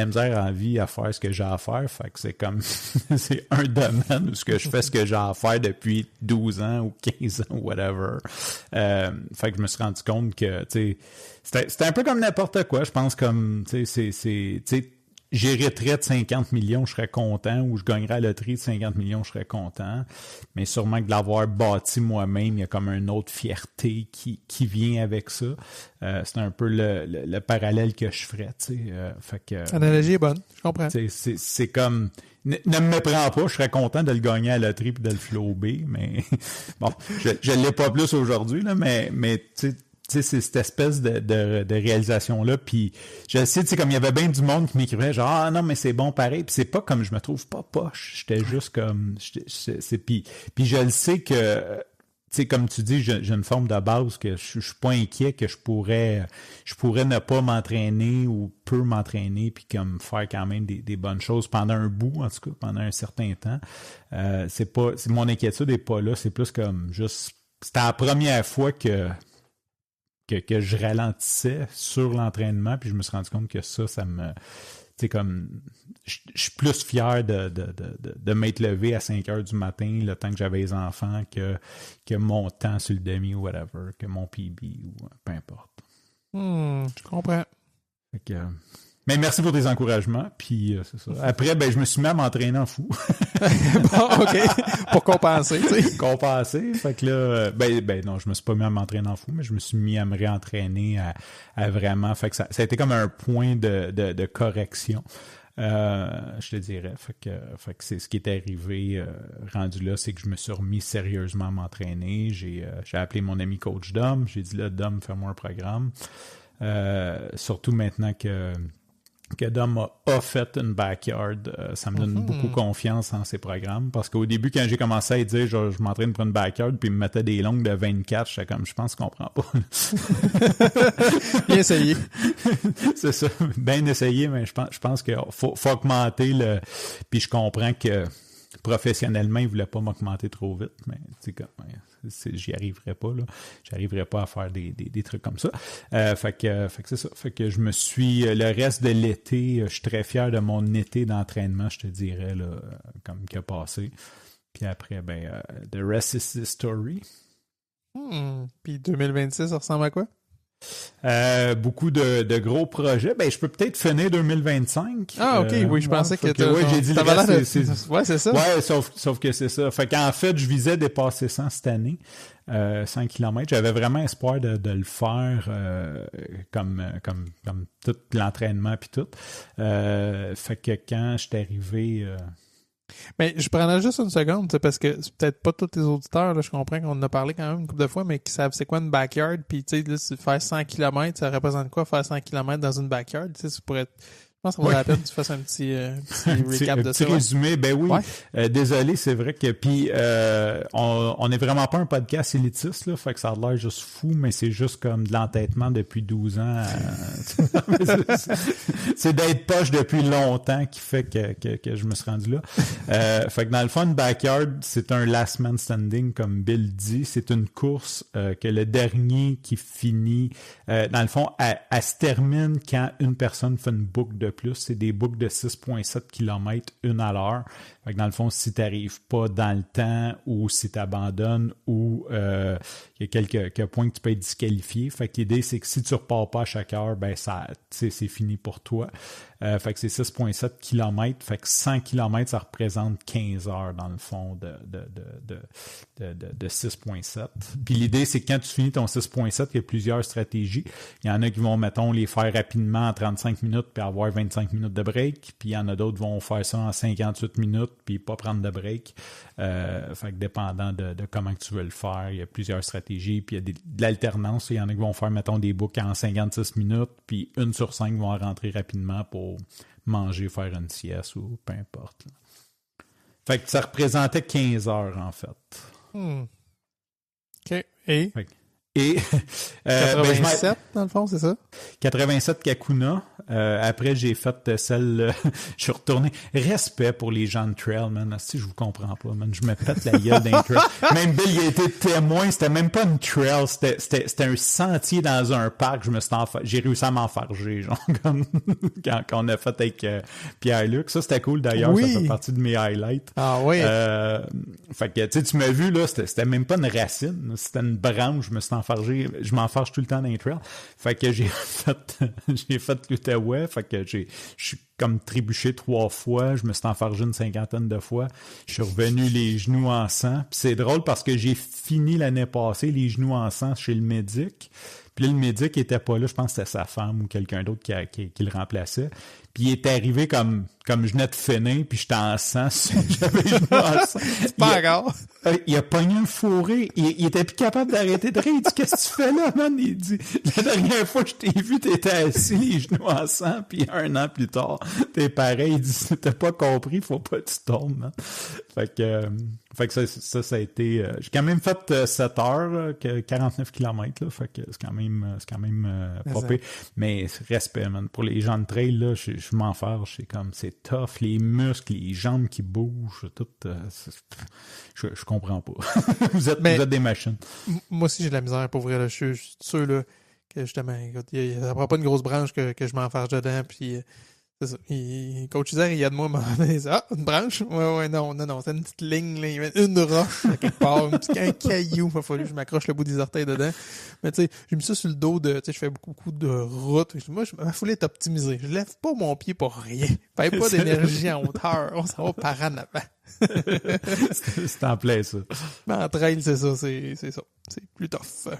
misère en vie à faire ce que j'ai à faire. Fait que c'est comme c'est un domaine où ce que je fais ce que j'ai à faire depuis 12 ans ou 15 ans, whatever. Fait que je me suis rendu compte que tu sais, c'était un peu comme n'importe quoi. Je pense comme tu sais, j'hériterais de 50 millions, je serais content, ou je gagnerais à la loterie de 50 millions, je serais content. Mais sûrement que de l'avoir bâti moi-même, il y a comme une autre fierté qui vient avec ça. C'est un peu le parallèle que je ferais, tu sais. Fait que l'analogie est bonne, je comprends. C'est comme... Ne me méprends pas, je serais content de le gagner à la loterie et de le flober, mais bon, je l'ai pas plus aujourd'hui, là, mais tu sais, c'est cette espèce de réalisation-là. Puis je sais, tu sais, comme il y avait bien du monde qui m'écrivait genre « Ah non, mais c'est bon pareil. » Puis c'est pas comme je me trouve pas poche. J'étais juste comme... Puis je le sais que, tu sais, comme tu dis, j'ai une forme de base que je suis pas inquiet que je pourrais ne pas m'entraîner ou peu m'entraîner puis comme faire quand même des bonnes choses pendant un bout, en tout cas, pendant un certain temps. Mon inquiétude est pas là. C'est plus comme juste... C'était la première fois que je ralentissais sur l'entraînement, puis je me suis rendu compte que ça me... Tu sais, comme... Je suis plus fier de m'être levé à 5 heures du matin, le temps que j'avais les enfants, que mon temps sur le demi ou whatever, que mon PB ou peu importe. Je comprends. Fait que... Mais merci pour tes encouragements, puis c'est ça. Après, je me suis mis à m'entraîner en fou. Bon, OK. Pour compenser, tu sais. Compenser. Fait que là, non, je me suis pas mis à m'entraîner en fou, mais je me suis mis à me réentraîner à vraiment. Fait que ça a été comme un point de correction. Je te dirais. Fait que c'est ce qui est arrivé rendu là, c'est que je me suis remis sérieusement à m'entraîner. J'ai appelé mon ami coach Dom. J'ai dit là, Dom, fais-moi un programme. Surtout maintenant que Dom a fait une backyard, ça me donne beaucoup confiance en ses programmes. Parce qu'au début, quand j'ai commencé à dire je m'entraîne pour une backyard, puis il me mettait des longues de 24, j'étais comme, je pense qu'on comprend pas. Bien essayé. C'est ça, bien essayé, mais je pense qu'il faut augmenter le... Puis je comprends que professionnellement, il voulait pas m'augmenter trop vite, mais tu sais comme... J'y arriverais pas, là. J'arriverais pas à faire des trucs comme ça. Fait que c'est ça. Fait que je me suis... Le reste de l'été, je suis très fier de mon été d'entraînement, je te dirais, là, comme qui a passé. Puis après, the rest is history. Puis 2026, ça ressemble à quoi? Beaucoup de gros projets. Je peux peut-être finir 2025. Ah, OK, oui, je pensais que j'ai dit Ouais, c'est ça. Ouais, sauf que c'est ça. Fait qu'en fait, je visais dépasser 100 cette année, 100 km. J'avais vraiment espoir de le faire comme tout l'entraînement puis tout. Fait que quand je suis arrivé... Mais je prendrais juste une seconde, parce que c'est peut-être pas tous les auditeurs, là, je comprends qu'on en a parlé quand même une couple de fois, mais qui savent c'est quoi une backyard, puis tu sais, faire 100 km, ça représente quoi faire 100 km dans une backyard? Tu sais, ça pourrait être... Je pense qu'on vaut la peine que tu fasses un petit recap de ça. Un petit résumé, ben oui. Ouais. Désolé, c'est vrai que... Puis, on n'est vraiment pas un podcast élitiste, là, fait que ça a l'air juste fou, mais c'est juste comme de l'entêtement depuis 12 ans. C'est d'être poche depuis longtemps qui fait que je me suis rendu là. Fait que dans le fond, une backyard, c'est un last man standing, comme Bill dit. C'est une course que le dernier qui finit... dans le fond, elle se termine quand une personne fait une boucle de plus. C'est des boucles de 6,7 km une à l'heure. Fait que dans le fond, si tu n'arrives pas dans le temps ou si tu abandonnes ou il y a quelques points que tu peux être disqualifié. Fait que l'idée, c'est que si tu repars pas à chaque heure, c'est fini pour toi. Fait que c'est 6,7 km. Fait que 100 km, ça représente 15 heures dans le fond de 6,7. Puis l'idée, c'est que quand tu finis ton 6,7, il y a plusieurs stratégies. Il y en a qui vont, mettons, les faire rapidement en 35 minutes puis avoir 25 minutes de break. Puis il y en a d'autres qui vont faire ça en 58 minutes puis pas prendre de break. Fait que dépendant de comment tu veux le faire, il y a plusieurs stratégies. Puis il y a de l'alternance. Il y en a qui vont faire, mettons, des boucles en 56 minutes puis 1 sur 5 vont rentrer rapidement pour manger, faire une sieste ou peu importe. Là. Fait que ça représentait 15 heures, en fait. OK. Et 87, dans le fond, c'est ça? 87 Kakuna. Après, j'ai fait celle... je suis retourné. Respect pour les gens de trail, man. Si je vous comprends pas, man. Je me pète la gueule d'un trail. Même Bill, il a été témoin. C'était même pas une trail. C'était un sentier dans un parc. J'ai réussi à m'enfarger, genre, comme quand on a fait avec Pierre-Luc. Ça, c'était cool, d'ailleurs. Oui. Ça fait partie de mes highlights. Ah oui. Fait que, tu m'as vu, là, c'était même pas une racine. C'était une branche. Je m'enfarge tout le temps dans les trails. Fait que j'ai fait l'Outaouais. Fait que je suis comme trébuché 3 fois. Je me suis enfargé une 50aine de fois. Je suis revenu les genoux en sang. Puis c'est drôle parce que j'ai fini l'année passée les genoux en sang chez le médic. Puis là, le médic était pas là. Je pense que c'était sa femme ou quelqu'un d'autre qui le remplaçait. Puis il est arrivé comme je venais de finir, puis j'étais en sang. J'avais les genoux en sang. C'est pas grave. Il a pogné un fourré. Il était plus capable d'arrêter de rire. Il dit, qu'est-ce que tu fais là, man? Il dit, la dernière fois que je t'ai vu, t'étais assis, les genoux en sang, puis 1 an plus tard, t'es pareil. Il dit, t'as pas compris, faut pas que tu tombes, man. Fait que ça a été... j'ai quand même fait 7 heures, 49 km, là. Fait que c'est quand même pas pire. Mais respect, man. Pour les gens de trail, là, je m'enfarge. C'est tough. Les muscles, les jambes qui bougent, tout... Je comprends pas. vous êtes des machines. Moi aussi, j'ai de la misère pour vrai. Là. Je suis sûr là, que justement, écoute, ça prend pas une grosse branche que je m'enfarge dedans. Puis, c'est ça. Coach Isère, il y a de moi, il dit, une branche? Ouais, non, c'est une petite ligne. Là. Il met une roche à quelque part, un caillou. Il a fallu que je m'accroche le bout des orteils dedans. Mais tu sais, j'ai mis ça sur le dos de. Tu sais, je fais beaucoup de route. Moi, ma foulée est optimisée. Je lève pas mon pied pour rien. Je perds pas d'énergie en hauteur. On s'en va par en avant. C'est en plein, ça. Mais en trail, c'est ça. C'est ça. C'est plus tough.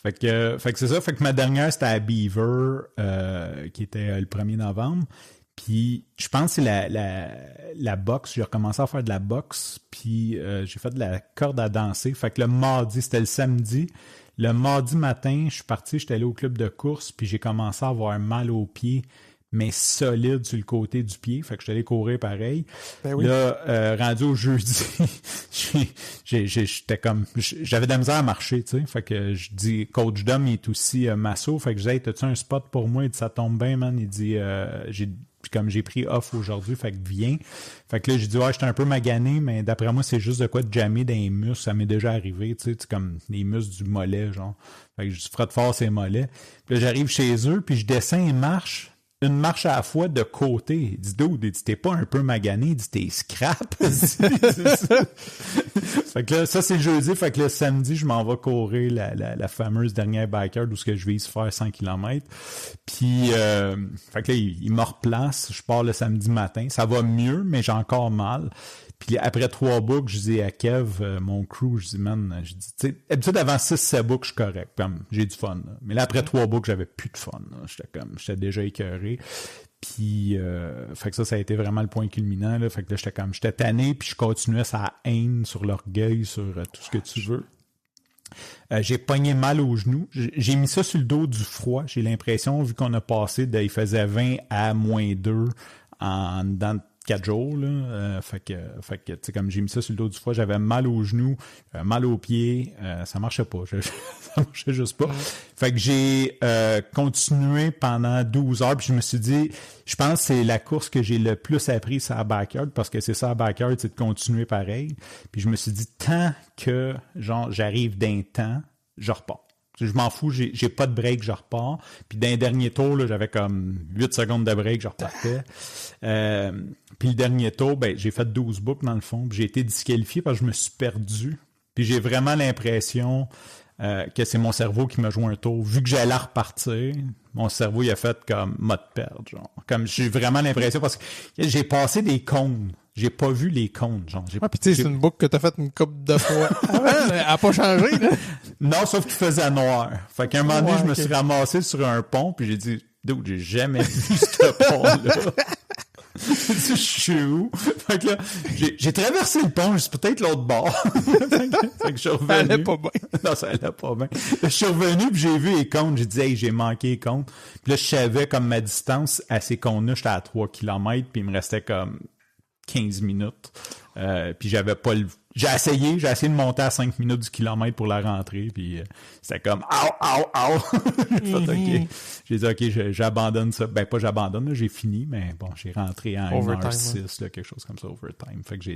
Fait que c'est ça. Fait que ma dernière, c'était à Beaver, qui était le 1er novembre. Puis je pense que c'est la boxe. J'ai recommencé à faire de la boxe, puis j'ai fait de la corde à danser. Fait que le mardi, c'était le samedi. Le mardi matin, je suis parti, j'étais allé au club de course, puis j'ai commencé à avoir mal aux pieds, mais solide sur le côté du pied. Fait que j'étais allé courir pareil. Ben oui. Là, rendu au jeudi, j'étais comme... J'avais de la misère à marcher, tu sais. Fait que je dis, Coach Dom, il est aussi masso. Fait que je dis, hey, t'as-tu un spot pour moi? Il dit, ça tombe bien, man. Il dit, j'ai pris off aujourd'hui, fait que viens. Fait que là, j'ai dit, ouais, j'étais un peu magané, mais d'après moi, c'est juste de quoi de jammer dans les muscles. Ça m'est déjà arrivé, tu sais, comme les muscles du mollet, genre. Fait que je frotte fort ces mollets. Puis là, j'arrive chez eux, puis je descends et marche. Une marche à la fois de côté. Il dit, dude, il dit, t'es pas un peu magané? Il dit, t'es scrap. Fait que là, ça, c'est le jeudi. Fait que le samedi, je m'en vais courir la fameuse dernière backyard où ce que je vise faire 100 km. Puis, fait que là, il me replace. Je pars le samedi matin. Ça va mieux, mais j'ai encore mal. Puis après 3 books, je dis à Kev, mon crew, je dis, man, je dis, tu sais, d'habitude, avant 6-7 books, je suis correct. Comme, j'ai du fun. Là. Mais là, après 3 books, j'avais plus de fun. Là. J'étais déjà écœuré. Puis, fait que ça a été vraiment le point culminant. Là. Fait que là, j'étais tanné, puis je continuais sa haine sur l'orgueil, sur tout ce que tu veux. J'ai pogné mal aux genoux. J'ai mis ça sur le dos du froid. J'ai l'impression, vu qu'on a passé il faisait 20 à -2 en dedans de 4 jours, là. Fait que tu sais, comme j'ai mis ça sur le dos du froid, j'avais mal aux genoux, mal aux pieds, ça marchait pas. Ça marchait juste pas. Fait que j'ai continué pendant 12 heures, puis je me suis dit, je pense que c'est la course que j'ai le plus appris sur la backyard, parce que c'est ça, la backyard, c'est de continuer pareil. Puis je me suis dit, tant que, genre, j'arrive d'un temps, je repars. Je m'en fous, j'ai pas de break, je repars. Puis d'un dernier tour, là, j'avais comme 8 secondes de break, je repartais. Puis le dernier tour, ben, j'ai fait 12 boucles dans le fond. Puis j'ai été disqualifié parce que je me suis perdu. Puis j'ai vraiment l'impression que c'est mon cerveau qui m'a joué un tour. Vu que j'allais repartir, mon cerveau, il a fait comme mode perdre, genre. Comme j'ai vraiment l'impression parce que j'ai passé des cônes. J'ai pas vu les cônes, genre. Puis tu sais, c'est une boucle que t'as faite une couple de fois. Elle a pas changé, là. Non, sauf qu'il faisait noir. Fait qu'à un moment donné, je me suis ramassé sur un pont, puis j'ai dit, dude, j'ai jamais vu ce pont-là. Je suis où? Fait que là, j'ai traversé le pont, c'est peut-être l'autre bord. Fait que je suis revenu. Ça allait pas bien. Non, ça allait pas bien. Je suis revenu, puis j'ai vu les cônes, j'ai dit, hey, j'ai manqué les cônes. Puis là, je savais comme ma distance à ces cônes-là, j'étais à 3 km, puis il me restait comme 15 minutes. Puis j'avais pas le... J'ai essayé de monter à 5 minutes du kilomètre pour la rentrée, puis c'était comme OK. J'ai dit OK, j'abandonne ça. Ben pas j'abandonne, là, j'ai fini, mais bon, j'ai rentré en 1h06, là, quelque chose comme ça, overtime. Fait que j'ai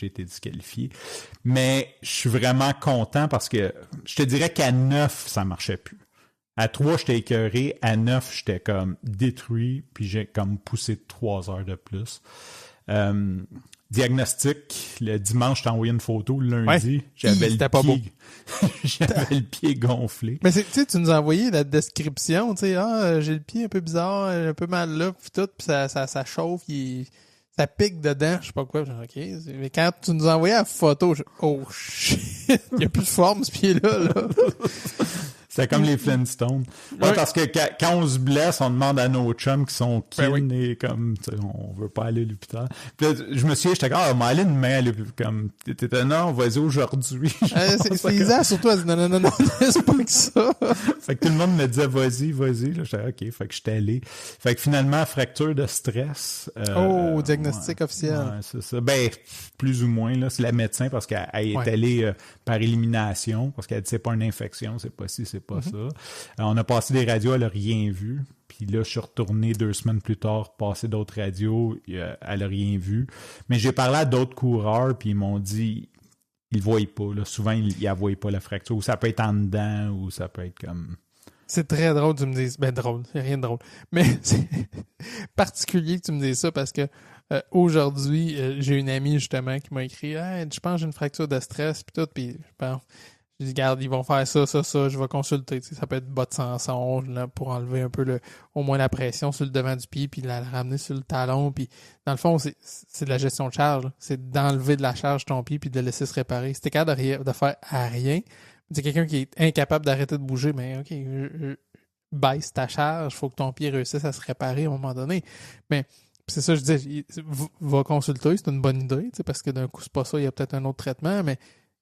été disqualifié. Mais je suis vraiment content parce que je te dirais qu'à 9, ça marchait plus. À 3, j'étais écœuré. À 9, j'étais comme détruit, puis j'ai comme poussé 3 heures de plus. Diagnostic, le dimanche, je t'ai envoyé une photo, le lundi, j'avais le pied gonflé. Mais tu sais, tu nous as envoyé la description, tu sais, j'ai le pied un peu bizarre, un peu mal là, puis tout, puis ça chauffe, ça pique dedans, je sais pas quoi, OK. Mais quand tu nous as envoyé la photo, oh shit, il n'y a plus de forme ce pied-là, là. C'est comme les Flintstones. Ouais, parce que quand on se blesse, on demande à nos chums qui sont kin et comme, tu sais, on veut pas aller à l'hôpital. Puis là, je me suis dit, j'étais comme, on m'a allé demain à l'hôpital. Comme, t'étais, non, vas-y aujourd'hui. C'est Isa, surtout, elle dit, non, c'est pas que ça. Fait que tout le monde me disait, vas-y. Là, j'étais, OK. Fait que j'étais allé. Fait que finalement, fracture de stress. Diagnostic officiel. Ouais, c'est ça. Ben, plus ou moins, là. C'est la médecin parce qu'elle est allée par élimination. Parce qu'elle dit, c'est pas une infection, c'est pas si, c'est pas ça. On a passé des radios, elle a rien vu. Puis là, je suis retourné 2 semaines plus tard, passer d'autres radios, elle a rien vu. Mais j'ai parlé à d'autres coureurs, puis ils m'ont dit, ils le voient pas. Là. Souvent, ils ne voient pas la fracture. Ou ça peut être en dedans, ou ça peut être comme... C'est très drôle que tu me dises. Ben, drôle, c'est rien de drôle. Mais c'est particulier que tu me dises ça parce que aujourd'hui, j'ai une amie justement qui m'a écrit, je pense que j'ai une fracture de stress, puis tout, puis je pense... Je dis, regarde, ils vont faire ça, je vais consulter. Tu sais, ça peut être botte sans songe là, pour enlever un peu au moins la pression sur le devant du pied, puis la ramener sur le talon. Puis dans le fond, c'est de la gestion de charge. Là. C'est d'enlever de la charge ton pied puis de le laisser se réparer. Si t'es capable de faire à rien, c'est quelqu'un qui est incapable d'arrêter de bouger, mais OK, baisse ta charge, faut que ton pied réussisse à se réparer à un moment donné. Mais c'est ça, je dis, va consulter, c'est une bonne idée, parce que d'un coup, c'est pas ça, il y a peut-être un autre traitement, mais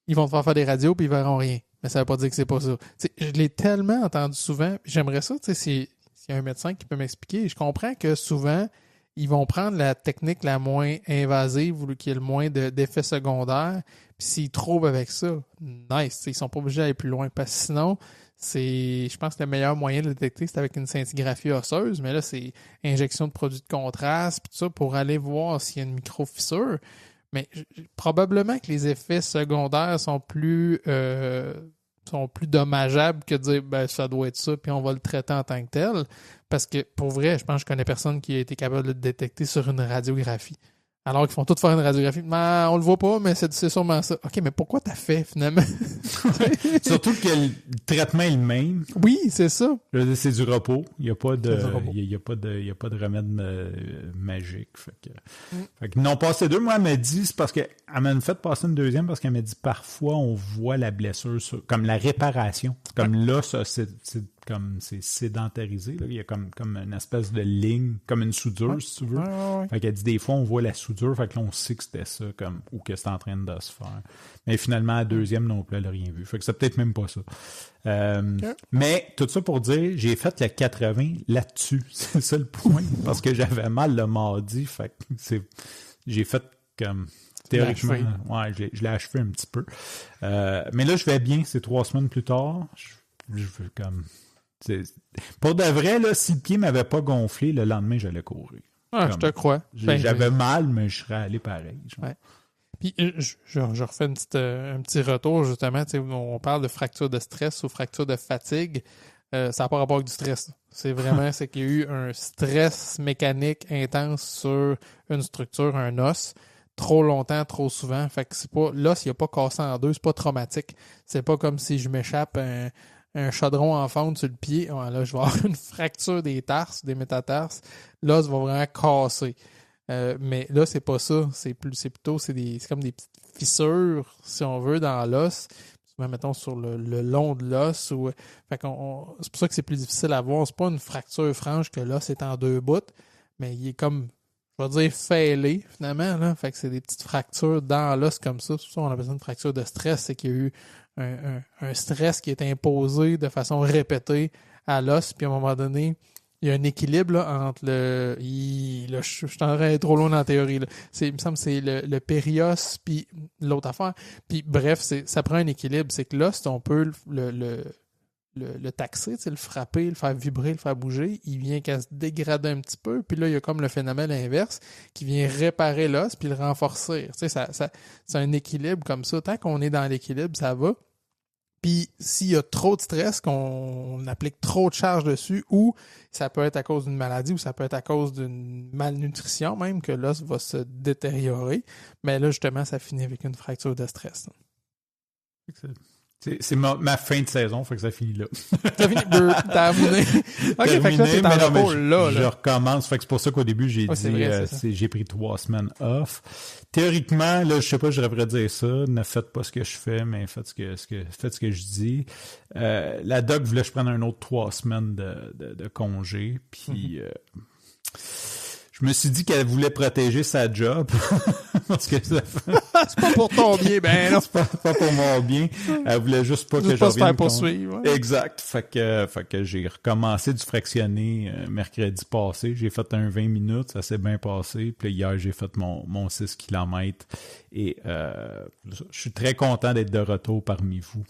ils vont te faire des radios puis ils verront rien. Mais ça veut pas dire que c'est pas ça. T'sais, je l'ai tellement entendu souvent, j'aimerais ça, s'il y a un médecin qui peut m'expliquer. Je comprends que souvent, ils vont prendre la technique la moins invasive ou qui a le moins d'effets secondaires, puis s'ils trouvent avec ça, nice, ils sont pas obligés d'aller plus loin, parce que sinon, je pense que le meilleur moyen de le détecter, c'est avec une scintigraphie osseuse, mais là, c'est injection de produits de contraste, puis tout ça, pour aller voir s'il y a une micro-fissure. Mais probablement que les effets secondaires sont plus dommageables que de dire ben ça doit être ça, puis on va le traiter en tant que tel. Parce que pour vrai, je pense que je connais personne qui a été capable de le détecter sur une radiographie. Alors qu'ils font tout faire une radiographie. Mais on le voit pas, mais c'est sûrement ça. OK, mais pourquoi t'as fait, finalement? Surtout que le traitement est le même. Oui, c'est ça. C'est du repos. Il n'y a pas de remède magique. Fait que non, passer deux, moi, elle m'a dit, c'est parce qu'elle m'a fait passer une deuxième parce qu'elle m'a dit parfois on voit la blessure, comme la réparation. Comme là, ça, c'est sédentarisé. Là. Il y a comme une espèce de ligne, comme une soudure, si tu veux. Fait qu'elle dit des fois, on voit la soudure, fait que là, on sait que c'était ça, ou que c'était en train de se faire. Mais finalement, la deuxième non plus, elle n'a rien vu. Fait que c'est peut-être même pas ça. Mais tout ça pour dire, j'ai fait le 80 là-dessus. C'est ça le point. Parce que j'avais mal le mardi. Fait que j'ai fait comme... Théoriquement, je l'ai achevé un petit peu. Mais là, je vais bien. C'est 3 semaines plus tard. Je veux comme... Pour de vrai, là, si le pied m'avait pas gonflé, le lendemain, j'allais courir. Ah, je te crois. J'avais mal, mais je serais allé pareil. Ouais. Puis, je refais un petit retour, justement. On parle de fracture de stress ou fracture de fatigue. Ça n'a pas rapport avec du stress. C'est vraiment c'est qu'il y a eu un stress mécanique intense sur une structure, un os, trop longtemps, trop souvent. Fait que c'est pas l'os, il n'a pas cassé en deux, c'est pas traumatique. C'est pas comme si je m'échappe un chaudron en fonte sur le pied. Ouais, là, je vais avoir une fracture des tarses, des métatarses. L'os va vraiment casser. Mais là, c'est pas ça. C'est plutôt c'est comme des petites fissures, si on veut, dans l'os. Souvent, mettons, sur le long de l'os. Fait c'est pour ça que c'est plus difficile à voir. C'est pas une fracture franche que l'os est en deux bouts, mais il est comme, je vais dire, fêlé, finalement. Là. Fait que c'est des petites fractures dans l'os comme ça. C'est pour ça qu'on appelle ça une fracture de stress. C'est qu'il y a eu un stress qui est imposé de façon répétée à l'os, puis à un moment donné, il y a un équilibre là, entre le... Là, je suis en train d'être trop loin dans la théorie. Là. Il me semble que c'est le périos puis l'autre affaire. Puis bref, ça prend un équilibre. C'est que l'os, on peut le taxer, le frapper, le faire vibrer, le faire bouger. Il vient qu'à se dégrader un petit peu. Puis là, il y a comme le phénomène inverse qui vient réparer l'os puis le renforcer. C'est un équilibre comme ça. Tant qu'on est dans l'équilibre, ça va. Puis s'il y a trop de stress, qu'on applique trop de charge dessus, ou ça peut être à cause d'une maladie, ou ça peut être à cause d'une malnutrition même, que l'os va se détériorer. Mais là, justement, ça finit avec une fracture de stress. C'est ma fin de saison, fait que ça finit là. T'as fini, t'as terminé. OK, fait que là, t'es en repos là. Je recommence, fait que c'est pour ça qu'au début, j'ai dit, j'ai pris 3 semaines off. Théoriquement, là, je sais pas, je devrais dire ça, ne faites pas ce que je fais, mais faites ce que je dis. La doc voulait que je prenne un autre 3 semaines de congé, puis je me suis dit qu'elle voulait protéger sa job. Parce que ça fait... c'est pas pour ton bien, ben non. C'est pas pour mon bien. Elle voulait juste pas que je revienne. Se faire poursuivre. Ouais. Exact. Fait que j'ai recommencé du fractionné mercredi passé. J'ai fait un 20 minutes, ça s'est bien passé. Puis hier, j'ai fait mon 6 km. Et je suis très content d'être de retour parmi vous,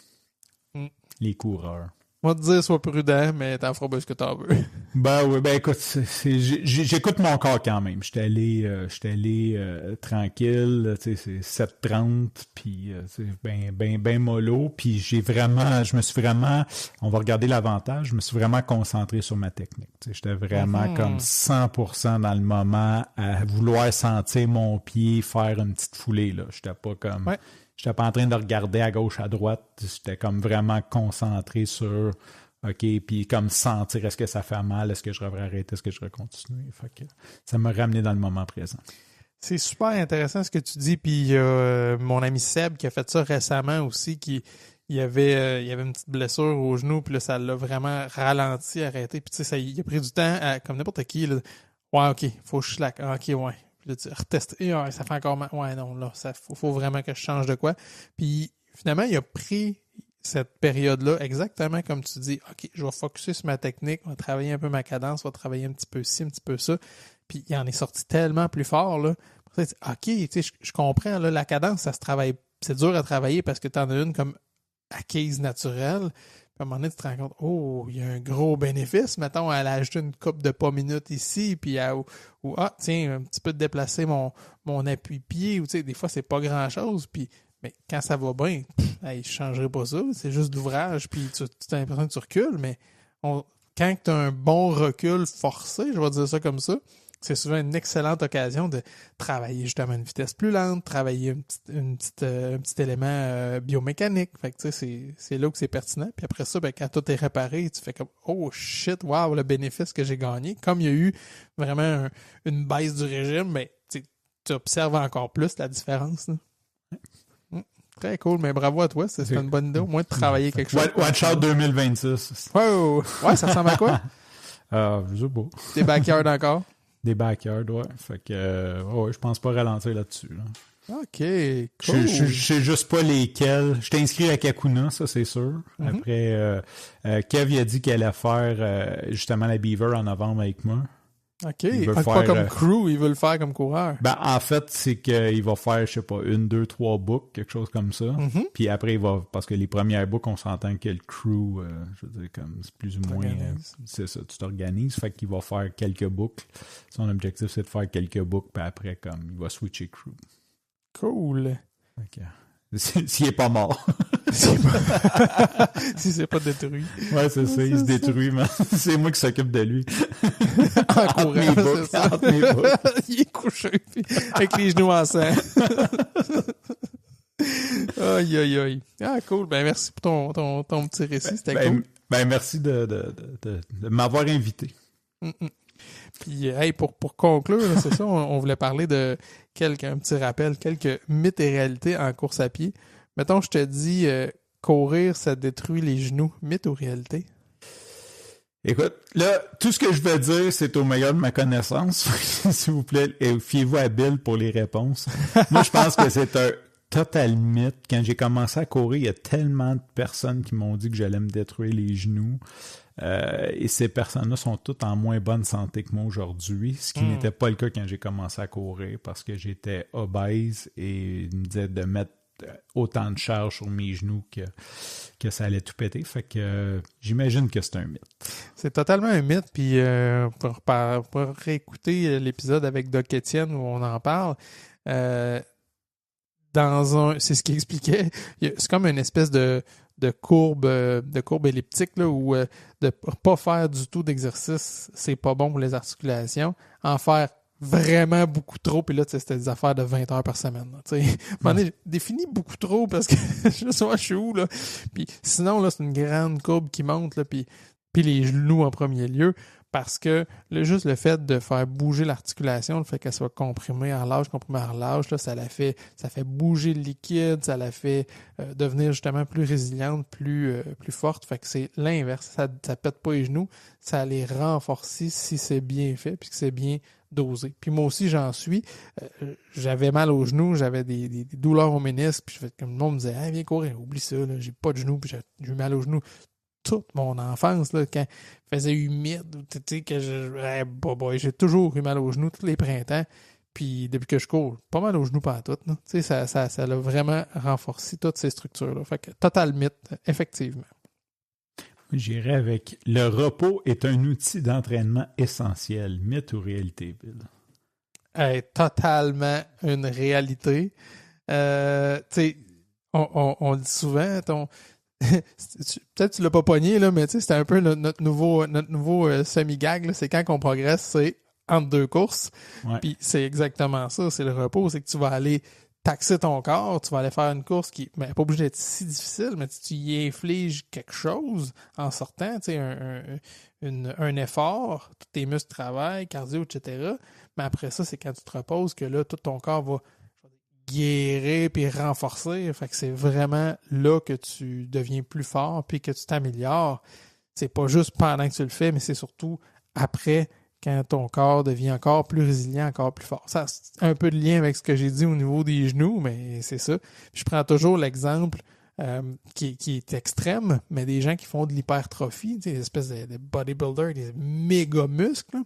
les coureurs. On va te dire, sois prudent, mais t'en feras bien ce que t'en veux. Ben oui, ben écoute, j'écoute mon corps quand même. J'étais allé tranquille, tu sais, c'est 7:30, puis c'est ben mollo, puis je me suis vraiment, on va regarder l'avantage, je me suis vraiment concentré sur ma technique. Tu sais, j'étais vraiment comme 100% dans le moment à vouloir sentir mon pied faire une petite foulée, là. J'étais pas comme... Ouais. J'étais pas en train de regarder à gauche, à droite. J'étais comme vraiment concentré sur, OK, puis comme sentir, est-ce que ça fait mal? Est-ce que je devrais arrêter? Est-ce que je devrais continuer? Fait que ça m'a ramené dans le moment présent. C'est super intéressant ce que tu dis. Puis il y a mon ami Seb qui a fait ça récemment aussi, il y avait une petite blessure au genou, puis là, ça l'a vraiment ralenti, arrêté. Puis tu sais, il a pris du temps, comme n'importe qui, là. Ouais, OK, faut que je slack. Ah, OK, ouais. Puis là, tu retestes. Et ouais, ça fait encore mal. Ouais, non, là, ça faut vraiment que je change de quoi. Puis finalement, il a pris cette période-là, exactement comme tu dis. OK, je vais focusser sur ma technique, on va travailler un peu ma cadence, on va travailler un petit peu ci, un petit peu ça. Puis il en est sorti tellement plus fort, là. OK, tu sais, je comprends, là, la cadence, ça se travaille. C'est dur à travailler parce que tu en as une comme acquise naturelle. Puis à un moment donné, tu te rends compte, oh, il y a un gros bénéfice. Mettons, elle a ajouté une coupe de pas minutes ici, puis tiens, un petit peu de déplacer mon appui-pied, ou tu sais, des fois, c'est pas grand-chose, puis mais quand ça va bien, hey, je changerai pas ça, c'est juste d'ouvrage, puis tu as l'impression que tu recules, mais quand tu as un bon recul forcé, je vais dire ça comme ça, c'est souvent une excellente occasion de travailler justement à une vitesse plus lente, travailler un petit élément biomécanique. Fait que tu sais, c'est là que c'est pertinent. Puis après ça, ben, quand tout est réparé, tu fais comme oh shit, wow, le bénéfice que j'ai gagné. Comme il y a eu vraiment une baisse du régime, ben, tu observes encore plus la différence. Là. Très cool, mais bravo à toi, c'est une bonne idée au moins de travailler quelque chose. Watch out 2026. Wow. Ouais, ça ressemble à quoi? Je sais pas. Des backyards encore? Des backyards, ouais. Fait que, ouais, je pense pas ralentir là-dessus. Là. OK, cool. Je sais juste pas lesquels. Je t'ai inscrit à Kakuna, ça, c'est sûr. Mm-hmm. Après, Kev, a dit qu'elle allait faire justement la Beaver en novembre avec moi. OK. Pas comme crew, il veut le faire comme coureur. Ben, en fait, c'est qu'il va faire, je sais pas, 1, 2, 3 books, quelque chose comme ça. Mm-hmm. Puis après, il va, parce que les premières books, on s'entend que le crew, je veux dire, comme, c'est plus ou moins, c'est ça, tu t'organises. Fait qu'il va faire quelques books. Son objectif, c'est de faire quelques books, puis après, comme, il va switcher crew. Cool. OK. S'il est pas mort. Si c'est pas détruit. Ouais, c'est ça, il se détruit, mais c'est moi qui s'occupe de lui. En courant, entre mes boucles. Il est couché, puis, avec les genoux en sang. Aïe, aïe, aïe. Ah, cool. Ben, merci pour ton petit récit. C'était cool. Ben, merci de m'avoir invité. Mm-mm. Puis, hey, pour conclure, là, c'est ça, on voulait parler de un petit rappel, quelques mythes et réalités en course à pied. Mettons, je te dis, courir, ça détruit les genoux. Mythe ou réalité? Écoute, là, tout ce que je veux dire, c'est au meilleur de ma connaissance. S'il vous plaît, fiez-vous à Bill pour les réponses. Moi, je pense que c'est un total mythe. Quand j'ai commencé à courir, il y a tellement de personnes qui m'ont dit que j'allais me détruire les genoux. Et ces personnes-là sont toutes en moins bonne santé que moi aujourd'hui, ce qui n'était pas le cas quand j'ai commencé à courir parce que j'étais obèse et ils me disaient de mettre autant de charge sur mes genoux que ça allait tout péter. Fait que j'imagine que c'est un mythe. C'est totalement un mythe. Puis pour réécouter l'épisode avec Doc Étienne où on en parle, c'est ce qu'il expliquait. C'est comme une espèce de courbe elliptique là, où de pas faire du tout d'exercice, c'est pas bon pour les articulations. En faire vraiment beaucoup trop, puis là, c'était des affaires de 20 heures par semaine. J'ai défini beaucoup trop parce que je sais pas, je suis où, là. Puis sinon, là, c'est une grande courbe qui monte, là, puis les genoux en premier lieu, parce que juste le fait de faire bouger l'articulation, le fait qu'elle soit comprimée en relâche, là, ça fait bouger le liquide, ça la fait devenir justement plus résiliente, plus forte. Fait que c'est l'inverse. Ça pète pas les genoux, ça les renforce si c'est bien fait, puis que c'est bien dosé. Puis moi aussi, j'en suis. J'avais mal aux genoux, j'avais des douleurs au ménisque, puis comme le monde me disait « Hey, viens courir, oublie ça, là, j'ai pas de genoux, puis j'ai eu mal aux genoux. » Toute mon enfance, là, quand il faisait humide, tu sais, que j'ai toujours eu mal aux genoux tous les printemps. Puis depuis que je cours, pas mal aux genoux pas toutes. Tu sais, ça a vraiment renforcé toutes ces structures-là. Fait que total mythe, effectivement. J'irais avec le repos est un outil d'entraînement essentiel. Mythe ou réalité, Bill? Totalement une réalité. Tu sais, on le dit souvent, peut-être que tu l'as pas pogné, là, mais tu sais, c'était un peu notre nouveau semi-gag, là, c'est quand on progresse, c'est entre deux courses. Ouais. Puis c'est exactement ça, c'est le repos, c'est que tu vas aller taxer ton corps, tu vas aller faire une course qui n'est pas obligée d'être si difficile, mais tu y infliges quelque chose en sortant, tu sais, un effort, tous tes muscles travaillent, cardio, etc. Mais après ça, c'est quand tu te reposes que là, tout ton corps va guérir puis renforcer. Fait que c'est vraiment là que tu deviens plus fort puis que tu t'améliores. C'est pas juste pendant que tu le fais, mais c'est surtout après quand ton corps devient encore plus résilient, encore plus fort. Ça a un peu de lien avec ce que j'ai dit au niveau des genoux, mais c'est ça. Je prends toujours l'exemple qui est extrême, mais des gens qui font de l'hypertrophie, des espèces de bodybuilders, des méga muscles, là.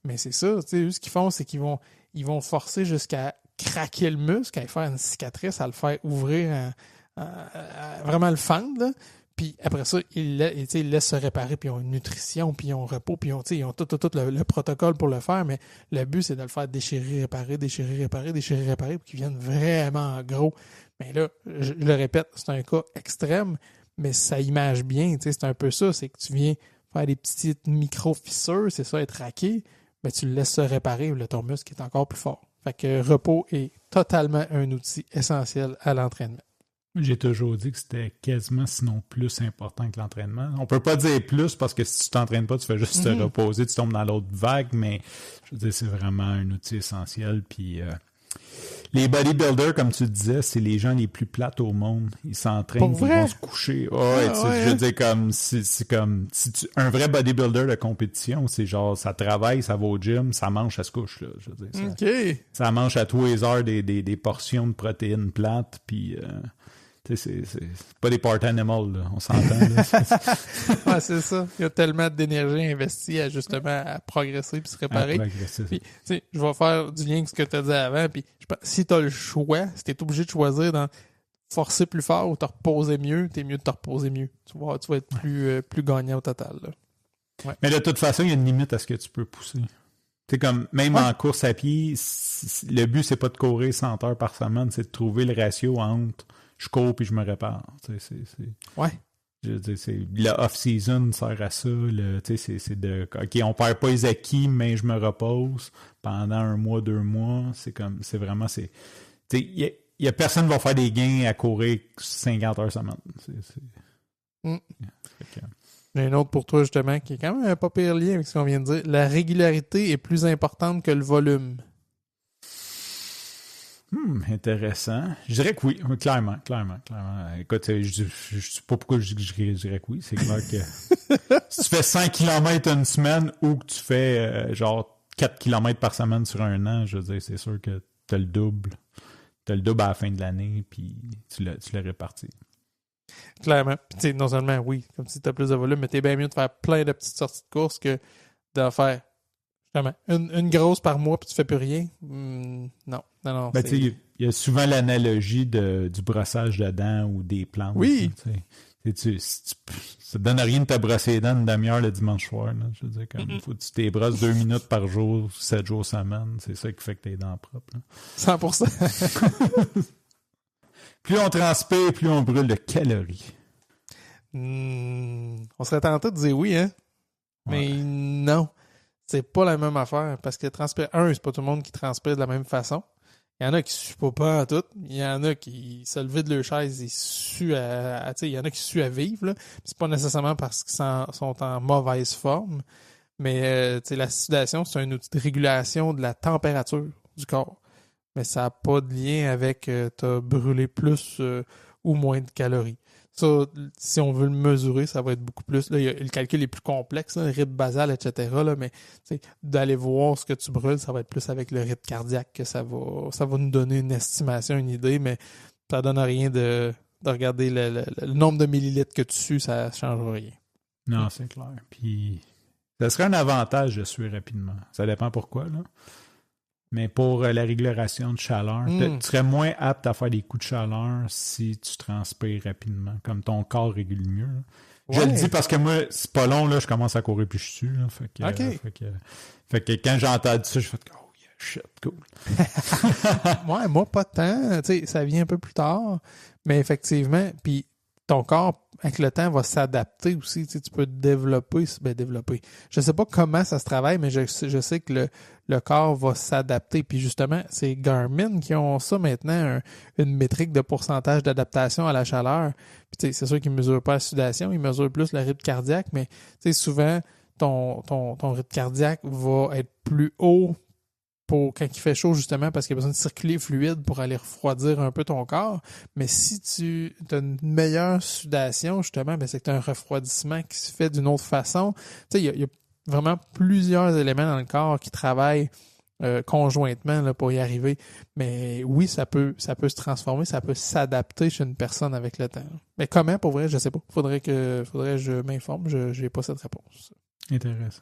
Mais c'est ça, eux, ce qu'ils font, c'est qu'ils vont forcer jusqu'à craquer le muscle, à faire une cicatrice, à le faire ouvrir, à vraiment le fendre, là. Puis après ça, ils laissent se réparer, puis ils ont une nutrition, puis ils ont un repos, puis ils ont tout le protocole pour le faire, mais le but, c'est de le faire déchirer, réparer, pour qu'ils viennent vraiment gros. Mais là, je le répète, c'est un cas extrême, mais ça image bien, c'est un peu ça, c'est que tu viens faire des petites micro-fissures, c'est ça, être raqué, mais tu le laisses se réparer, là, ton muscle est encore plus fort. Fait que repos est totalement un outil essentiel à l'entraînement. J'ai toujours dit que c'était quasiment, sinon plus important que l'entraînement. On peut pas dire plus parce que si tu t'entraînes pas, tu fais juste te reposer, tu tombes dans l'autre vague, mais je veux dire, c'est vraiment un outil essentiel. Puis les bodybuilders, comme tu disais, c'est les gens les plus plates au monde. Ils s'entraînent, ils vont se coucher. Je veux dire, comme c'est comme un vrai bodybuilder de compétition, c'est genre ça travaille, ça va au gym, ça mange, ça se couche là. Je veux dire, ça mange à tous les heures des portions de protéines plates, puis c'est pas des part animals, là. On s'entend. Ouais, c'est ça. Il y a tellement d'énergie investie à justement à progresser puis se réparer. Puis, je vais faire du lien avec ce que tu as dit avant. Puis, si tu as le choix, si tu es obligé de choisir dans forcer plus fort ou te reposer mieux, t'es mieux de te reposer mieux. Tu vas être plus gagnant au total. Là. Ouais. Mais de toute façon, il y a une limite à ce que tu peux pousser. C'est comme, même en course à pied, le but, c'est pas de courir 100 heures par semaine, c'est de trouver le ratio entre je cours puis je me répare. Ouais. Je veux dire, le off-season sert à ça. C'est de OK, on perd pas les acquis, mais je me repose pendant 1 mois, 2 mois. C'est vraiment. Il y a personne qui va faire des gains à courir 50 heures semaine. J'ai un autre pour toi, justement, qui est quand même un pas pire lien avec ce qu'on vient de dire. La régularité est plus importante que le volume. Intéressant. Je dirais que oui, clairement. Écoute, je sais pas pourquoi je dirais que oui. C'est clair que si tu fais 100 km une semaine ou que tu fais genre 4 km par semaine sur un an, je veux dire, c'est sûr que tu as le double. Tu as le double à la fin de l'année, puis tu l'as réparti. Clairement. Puis non seulement, oui, comme si tu as plus de volume, mais t'es bien mieux de faire plein de petites sorties de course que d'en faire une grosse par mois puis tu fais plus rien. Non. Ben, il y a souvent l'analogie du brossage de dents ou des plantes. Oui. Ça donne rien de te brosser les dents une demi-heure le dimanche soir. Là. Je veux dire, comme faut que tu t'es brosses 2 minutes par jour, 7 jours semaine. C'est ça qui fait que tes dents propres. Là. 100%. Plus on transpire, plus on brûle de calories. On serait tenté de dire oui, hein? Mais non. C'est pas la même affaire parce que transpirer, c'est pas tout le monde qui transpire de la même façon. Il y en a qui suent pas en tout. Il y en a qui se levent de leur chaise et suent il y en a qui suent à vivre. Là. C'est pas nécessairement parce qu'ils sont en mauvaise forme. Mais la sudation, c'est un outil de régulation de la température du corps. Mais ça n'a pas de lien avec t'as brûlé plus ou moins de calories. Ça, si on veut le mesurer, ça va être beaucoup plus. Là, le calcul est plus complexe, le rythme basal, etc. Là, mais d'aller voir ce que tu brûles, ça va être plus avec le rythme cardiaque que ça va nous donner une estimation, une idée, mais ça donne rien de regarder le nombre de millilitres que tu sues, ça ne change rien. Non, c'est clair. Puis, ça serait un avantage de suer rapidement. Ça dépend pourquoi, là. Mais pour la régulation de chaleur, tu serais moins apte à faire des coups de chaleur si tu transpires rapidement, comme ton corps régule mieux. Ouais. Je le dis parce que moi, c'est pas long, là, je commence à courir puis je sue. Là, fait que quand j'ai entendu ça, je fais « Oh yeah, shit, cool. » Ouais, moi, pas tant. Ça vient un peu plus tard. Mais effectivement, puis ton corps, avec le temps, va s'adapter aussi. Tu peux développer. Je sais pas comment ça se travaille, mais je sais que le corps va s'adapter. Puis justement, c'est Garmin qui ont ça maintenant, une métrique de pourcentage d'adaptation à la chaleur. Puis c'est sûr qu'ils ne mesurent pas la sudation, ils mesurent plus le rythme cardiaque, mais souvent, ton rythme cardiaque va être plus haut pour quand il fait chaud, justement, parce qu'il y a besoin de circuler fluide pour aller refroidir un peu ton corps. Mais si tu as une meilleure sudation, justement, c'est que tu as un refroidissement qui se fait d'une autre façon. Il y a vraiment plusieurs éléments dans le corps qui travaillent conjointement là, pour y arriver. Mais oui, ça peut se transformer, ça peut s'adapter chez une personne avec le temps. Mais comment, pour vrai, je sais pas. Faudrait que je m'informe, je n'ai pas cette réponse. Intéressant.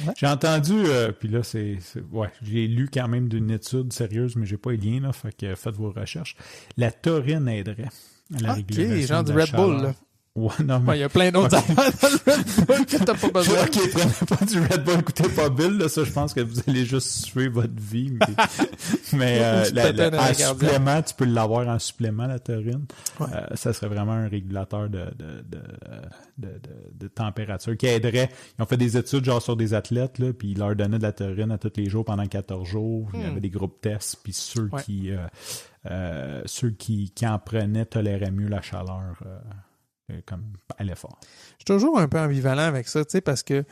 Ouais. J'ai entendu, puis là, j'ai lu quand même d'une étude sérieuse, mais j'ai pas les liens, là, fait que faites vos recherches. La taurine aiderait à la régulation genre de du la Red Bull, chaleur. là. Ouais, non, mais... Il y a plein d'autres affaires dans le Red Bull que t'as pas besoin. OK, prenez pas du Red Bull, écoutez pas Bill, là, ça, je pense que vous allez juste suivre votre vie, mais en supplément, tu peux l'avoir en supplément, la taurine. Ouais. Ça serait vraiment un régulateur de température qui aiderait. Ils ont fait des études genre sur des athlètes, là, puis ils leur donnaient de la taurine à tous les jours pendant 14 jours. Il y avait des groupes tests, puis ceux qui en prenaient toléraient mieux la chaleur comme à l'effort. Je suis toujours un peu ambivalent avec ça, tu sais, parce que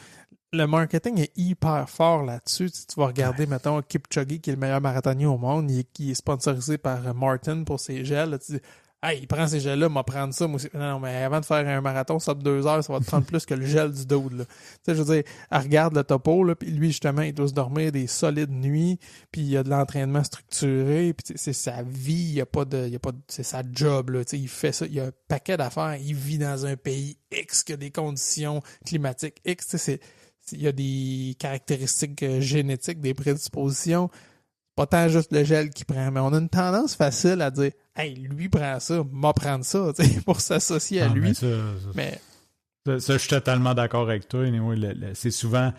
le marketing est hyper fort là-dessus. Tu vas regarder, mettons, Kipchoge, qui est le meilleur marathonnier au monde, qui est sponsorisé par Martin pour ses gels. Là, tu dis, hey, il prend ces gels-là, m'a prendre ça. Moi aussi. Non, mais avant de faire un marathon, ça de 2 heures, ça va te prendre plus que le gel du dude, là. Tu sais, je veux dire, elle regarde le topo, là, puis lui, justement, il doit se dormir des solides nuits, puis il y a de l'entraînement structuré, puis c'est sa vie, il y a pas de, c'est sa job, là. Tu sais, il fait ça, il y a un paquet d'affaires, il vit dans un pays X qui a des conditions climatiques X, tu sais, il y a des caractéristiques génétiques, des prédispositions. Pas tant juste le gel qu'il prend, mais on a une tendance facile à dire « Hey, lui prend ça, m'a prendre ça » pour s'associer à lui. Mais ça, je suis totalement d'accord avec toi. Anyway, c'est souvent...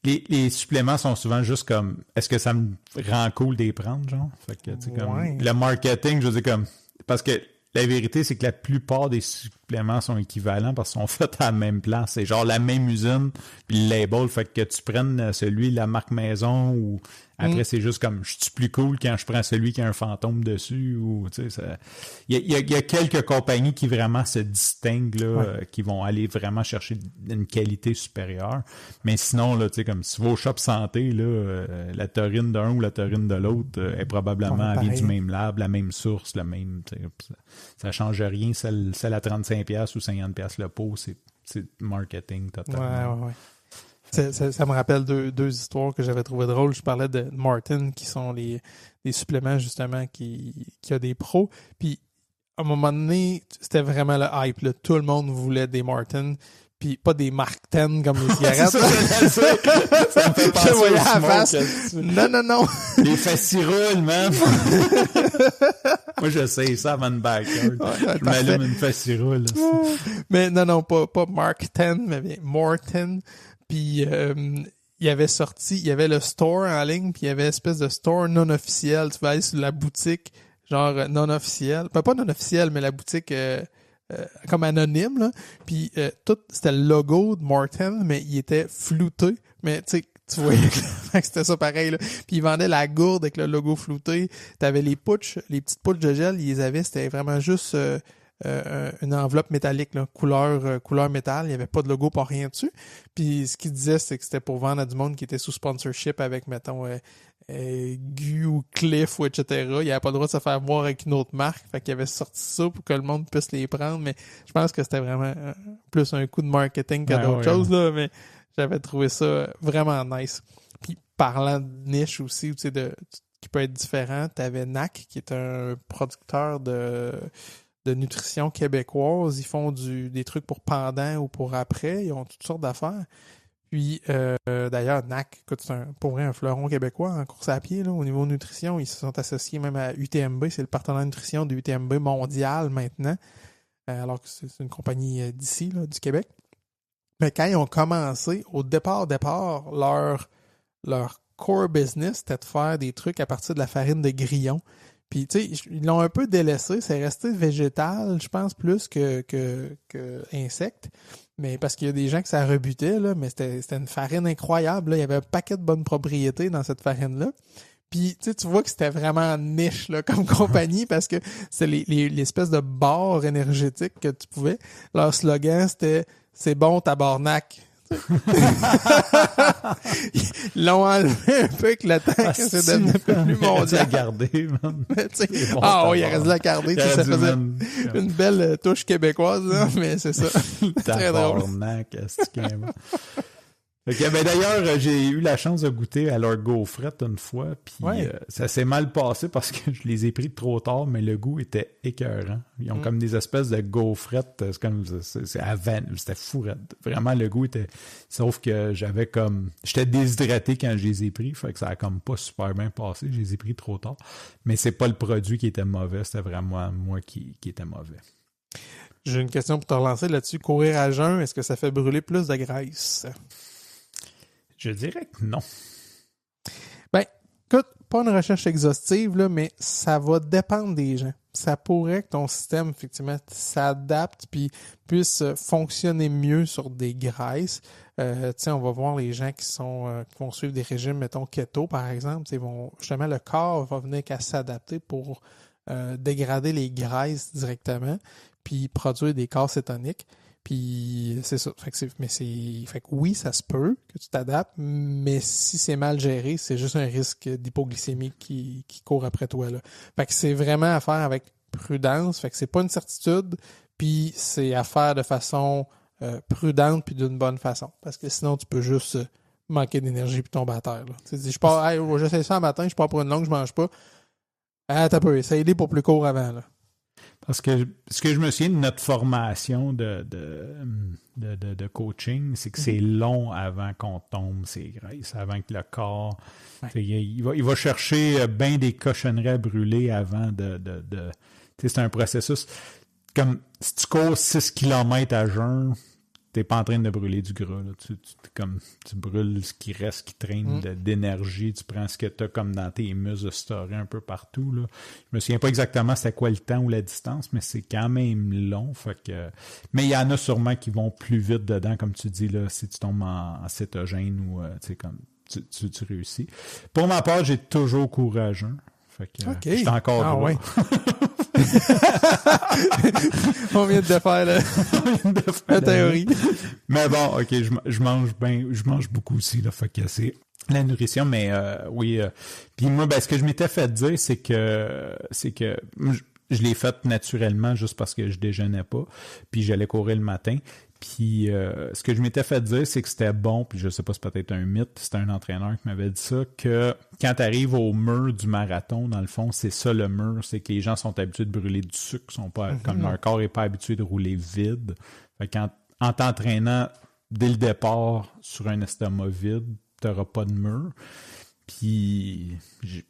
Les suppléments sont souvent juste comme « Est-ce que ça me rend cool d'y prendre? » genre? Fait que, comme, le marketing, je veux dire, comme... Parce que la vérité, c'est que la plupart des suppléments sont équivalents parce qu'ils sont faits à la même place. C'est genre la même usine, puis le label, fait que tu prennes celui, la marque maison, ou après, c'est juste comme, je suis plus cool quand je prends celui qui a un fantôme dessus, ou, tu sais, il y a quelques compagnies qui vraiment se distinguent, là, qui vont aller vraiment chercher une qualité supérieure. Mais sinon, là, tu sais, comme si tu vas au shop santé, là, la taurine d'un ou la taurine de l'autre est probablement vient du même lab, la même source, le même, tu sais, ça change rien, celle à 35$ ou 50$ le pot, c'est marketing totalement. Ouais. Ça me rappelle deux histoires que j'avais trouvées drôles. Je parlais de Martin, qui sont des suppléments, justement, qui a des pros. Puis, à un moment donné, c'était vraiment le hype, là. Tout le monde voulait des Martin. Puis pas des Mark 10 comme les cigarettes. ça me fait penser au à la face. Non. Les fasciroules, man. Moi, j'essaye ça avant une backyard. Je m'allume une fasciroule. Mais non, pas Mark 10, mais bien Martin. Puis il y avait le store en ligne, puis il y avait une espèce de store non officiel. Tu vas aller sur la boutique, genre non officielle. Pas non officielle, mais la boutique comme anonyme, là. Puis tout, c'était le logo de Martin, mais il était flouté. Mais tu sais, tu voyais que c'était ça pareil, là. Puis ils vendaient la gourde avec le logo flouté. T'avais les petites pouches de gel, ils les avaient, c'était vraiment juste une enveloppe métallique, là, couleur métal. Il n'y avait pas de logo, pas rien dessus. Puis ce qu'ils disaient, c'est que c'était pour vendre à du monde qui était sous sponsorship avec, mettons, Gu ou Cliff ou etc. Il n'avait pas le droit de se faire voir avec une autre marque. Fait qu'il avait sorti ça pour que le monde puisse les prendre. Mais je pense que c'était vraiment plus un coup de marketing que d'autres choses, là. Mais j'avais trouvé ça vraiment nice. Puis parlant de niche aussi, tu sais, qui peut être différent, tu avais NAC, qui est un producteur de nutrition québécoise. Ils font des trucs pour pendant ou pour après. Ils ont toutes sortes d'affaires. Puis, d'ailleurs, NAC, écoute, c'est pour vrai un fleuron québécois en course à pied, là, au niveau nutrition. Ils se sont associés même à UTMB. C'est le partenaire de nutrition de UTMB mondial maintenant. Alors que c'est une compagnie d'ici, là, du Québec. Mais quand ils ont commencé, au départ, leur core business, c'était de faire des trucs à partir de la farine de grillon. Puis, tu sais, ils l'ont un peu délaissé. C'est resté végétal, je pense, plus que insecte. Mais parce qu'il y a des gens que ça rebutait, là. Mais c'était une farine incroyable, là. Il y avait un paquet de bonnes propriétés dans cette farine-là. Puis, tu vois que c'était vraiment niche, là, comme compagnie, parce que c'est l'espèce de bar énergétique que tu pouvais. Leur slogan, c'était « C'est bon, tabarnak ». Ils l'ont enlevé un peu avec le temps que c'est devenu un peu plus mondial. Garder, man. Oui, il reste la garder. Ça faisait une belle touche québécoise, là, mais c'est ça. Très drôle. Okay, ben d'ailleurs, j'ai eu la chance de goûter à leur gaufrette une fois, puis ça s'est mal passé parce que je les ai pris trop tard, mais le goût était écœurant. Ils ont comme des espèces de gaufrettes, c'est comme c'est à vanille, c'était fou. Vraiment, le goût était... Sauf que j'étais déshydraté quand je les ai pris, fait que ça a comme pas super bien passé, je les ai pris trop tard. Mais c'est pas le produit qui était mauvais, c'était vraiment moi qui était mauvais. J'ai une question pour te relancer là-dessus. Courir à jeun, est-ce que ça fait brûler plus de graisse? Je dirais que non. Ben, écoute, pas une recherche exhaustive, là, mais ça va dépendre des gens. Ça pourrait que ton système, effectivement, s'adapte puis puisse fonctionner mieux sur des graisses. On va voir les gens qui vont suivre des régimes, mettons, keto, par exemple. Justement, le corps va venir qu'à s'adapter pour dégrader les graisses directement puis produire des corps cétoniques. Puis c'est ça. Fait que oui, ça se peut que tu t'adaptes, mais si c'est mal géré, c'est juste un risque d'hypoglycémie qui court après toi, là. Fait que c'est vraiment à faire avec prudence. Fait que c'est pas une certitude, puis c'est à faire de façon prudente puis d'une bonne façon. Parce que sinon, tu peux juste manquer d'énergie puis tomber à terre, là. Tu dis, j'essaie ça le matin, je pars pour une longue, je mange pas. Ah, t'as peu, essaye-les pour plus court avant, là. Parce que ce que je me souviens de notre formation de coaching, c'est que c'est long avant qu'on tombe ces graisses, avant que le corps... Ouais. Il va chercher bien des cochonneries à brûler avant c'est un processus. Comme si tu cours 6 km à jeun, t'es pas en train de brûler du gras. Là. Tu brûles ce qui reste, qui traîne d'énergie. Tu prends ce que tu as comme dans tes muscles storés un peu partout. Là. Je me souviens pas exactement c'était quoi le temps ou la distance, mais c'est quand même long. Mais il y en a sûrement qui vont plus vite dedans, comme tu dis, là, si tu tombes en cétogène ou comme tu réussis. Pour ma part, j'ai toujours couru à jeun. Je suis encore là. Ouais. On vient de défaire la théorie. Mais bon, OK, je mange beaucoup aussi, là, fait que c'est la nourrition, mais oui. Puis moi, ce que je m'étais fait dire, c'est que je l'ai fait naturellement juste parce que je déjeunais pas, puis j'allais courir le matin. Puis ce que je m'étais fait dire, c'est que c'était bon, puis je sais pas, c'est peut-être un mythe, c'était un entraîneur qui m'avait dit ça, que quand tu arrives au mur du marathon, dans le fond, c'est ça le mur, c'est que les gens sont habitués de brûler du sucre, sont pas comme leur corps n'est pas habitué de rouler vide. Fait en t'entraînant dès le départ sur un estomac vide, tu n'auras pas de mur. Puis je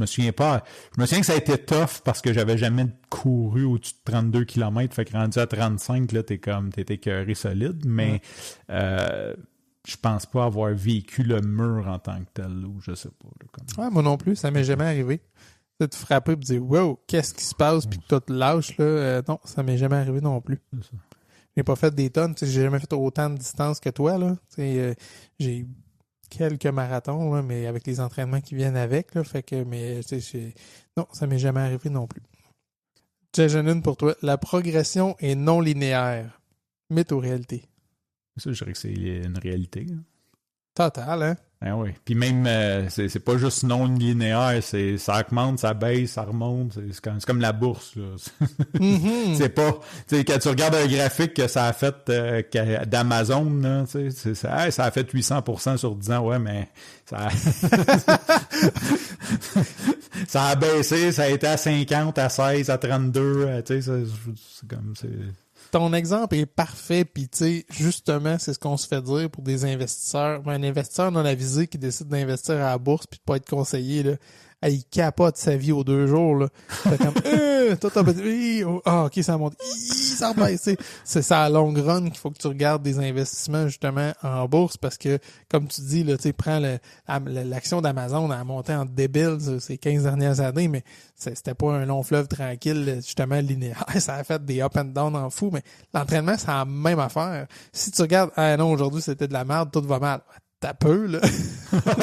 me souviens que ça a été tough parce que j'avais jamais couru au-dessus de 32 km. Fait que rendu à 35, là, t'es écœuré solide. Mais je pense pas avoir vécu le mur en tant que tel. Ou je sais pas. Là, moi non plus, ça m'est jamais arrivé. De te frapper et de dire « Wow, qu'est-ce qui se passe? » Puis que tu te lâches. Là, non, ça m'est jamais arrivé non plus. C'est ça. J'ai pas fait des tonnes. J'ai jamais fait autant de distance que toi. Là. J'ai quelques marathons, là, mais avec les entraînements qui viennent avec. Là, non, ça m'est jamais arrivé non plus. J'en pour toi. La progression est non linéaire. Mythe ou réalité? Ça, je dirais que c'est une réalité. Hein. Total, hein? Ah oui. Puis même, c'est pas juste non linéaire, ça augmente, ça baisse, ça remonte. C'est comme la bourse, là. C'est pas... Tu sais, quand tu regardes un graphique que ça a fait d'Amazon, là, ça a fait 800% sur 10 ans, ouais, mais ça ça a baissé, ça a été à 50, à 16, à 32, tu sais, c'est comme... Ton exemple est parfait, puis tu sais, justement, c'est ce qu'on se fait dire pour des investisseurs. Un investisseur non avisé qui décide d'investir à la bourse puis de pas être conseillé, là, il capote sa vie aux 2 jours, là. C'est comme, toi, ok, ça monte, ça rebaisse, c'est ça à longue run qu'il faut que tu regardes des investissements, justement, en bourse, parce que, comme tu dis, là, tu sais, prends l'action d'Amazon, elle a monté en débile ces 15 dernières années, mais c'était pas un long fleuve tranquille, justement, linéaire. Ça a fait des up and down en fou, mais l'entraînement, c'est la même affaire. Si tu regardes, non, aujourd'hui, c'était de la merde, tout va mal. T'as peu, là.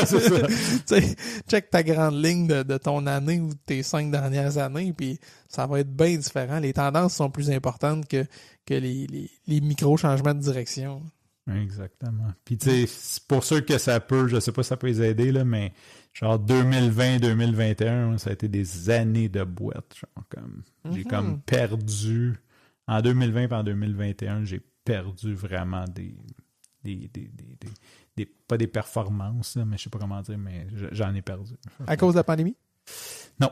C'est ça. T'sais, check ta grande ligne de ton année ou de tes 5 dernières années, puis ça va être bien différent. Les tendances sont plus importantes que les micro-changements de direction. Exactement. Puis, tu sais, pour ceux que ça peut, je sais pas si ça peut les aider, là, mais genre 2020-2021, ça a été des années de boîte. J'ai comme perdu, en 2020 et en 2021, j'ai perdu vraiment pas des performances, là, mais je sais pas comment dire, mais j'en ai perdu. À cause de la pandémie? Non.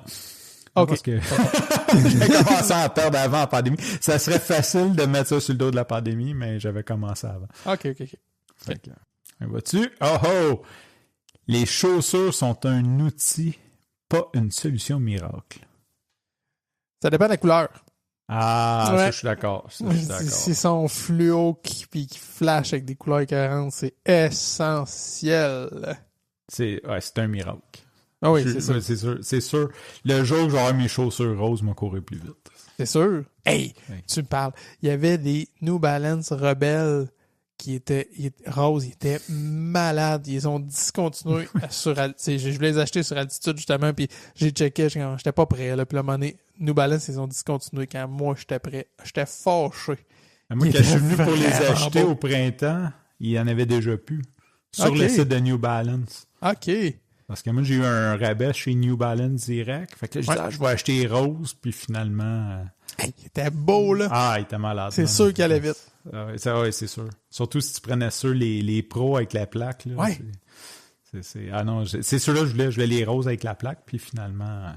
OK. Parce que j'ai commencé à en perdre avant la pandémie. Ça serait facile de mettre ça sur le dos de la pandémie, mais j'avais commencé avant. OK. Fait que, vois-tu? Oh! Les chaussures sont un outil, pas une solution miracle. Ça dépend de la couleur. Ah, ouais. Ça, je suis d'accord. Si son fluo qui flash avec des couleurs écœurantes, c'est essentiel. C'est un miracle. Ah oui, c'est sûr. C'est sûr. Le jour où j'aurai mes chaussures roses, m'a couru plus vite. C'est sûr. Hey, tu me parles. Il y avait des New Balance Rebelles qui étaient roses. Ils étaient malades. Ils ont discontinué je voulais les acheter sur Altitude, justement, puis j'ai checké. J'étais pas prêt. Là, puis à un moment donné, New Balance, ils ont discontinué quand moi, j'étais prêt. J'étais fâché. Moi, quand je suis venu pour les acheter au printemps, il y en avait déjà plus. Sur le site de New Balance. OK. Parce que moi, j'ai eu un rabais chez New Balance direct. Fait que là, je dis, je vais acheter rose, puis finalement... Hey, il était beau, là. Ah, il était malade. C'est sûr qu'il allait vite. Oui, c'est sûr. Surtout si tu prenais ceux, les pros avec la plaque. Là, ouais. Ah non, c'est ceux-là, je voulais les roses avec la plaque, puis finalement,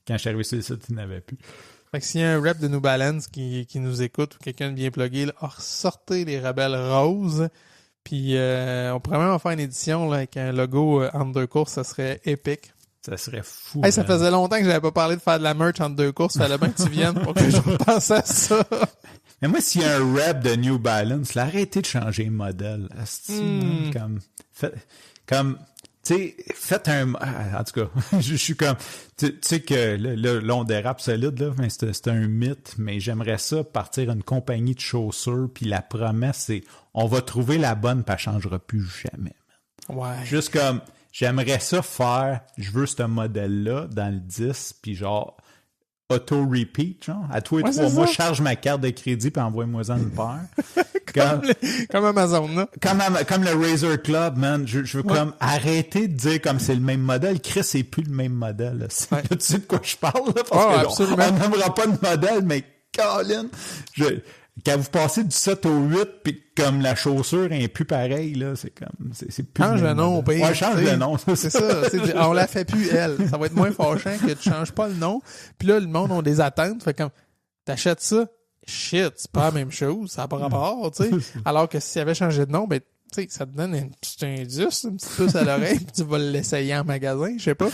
quand je suis arrivé sur le site, il n'avait plus. Fait que s'il y a un rep de New Balance qui nous écoute ou quelqu'un de bien plugué, là, ressortez les rebelles roses. Puis on pourrait même en faire une édition là, avec un logo Undercourse, ça serait épique. Ça serait fou. Hey, ça faisait longtemps que j'avais pas parlé de faire de la merch entre deux courses. Fallait bien que tu viennes pour que je repense à ça. Mais moi, s'il y a un rep de New Balance, arrêtez de changer de modèle. Tu sais, faites un... En tout cas, je suis comme... Tu sais que là, on dérape solide, là, mais c'est un mythe, mais j'aimerais ça partir une compagnie de chaussures, puis la promesse, c'est on va trouver la bonne, puis elle changera plus jamais. Ouais. Juste comme... J'aimerais ça faire, je veux ce modèle-là dans le 10, puis genre, auto-repeat, genre, à tous les 3 mois, je charge ma carte de crédit, puis envoie-moi-en une paire. comme Amazon, là. Comme le Razer Club, man, je veux comme arrêter de dire comme c'est le même modèle. Chris, c'est plus le même modèle. Ouais. Tu sais de quoi je parle, là? Parce que on n'aimera pas de modèle, mais Colin, quand vous passez du 7 au 8, puis comme la chaussure n'est plus pareille, là, c'est comme... C'est plus change le nom, pire. Ouais, change le nom. C'est ça. On la fait plus, elle. Ça va être moins fâchant que tu changes pas le nom. Puis là, le monde a des attentes. Fait comme, t'achètes ça, shit, c'est pas la même chose. Ça n'a pas rapport, tu sais. Alors que si tu avais changé de nom, ben, tu sais, ça te donne un petit indice, un petit peu à l'oreille, puis tu vas l'essayer en magasin, je sais pas.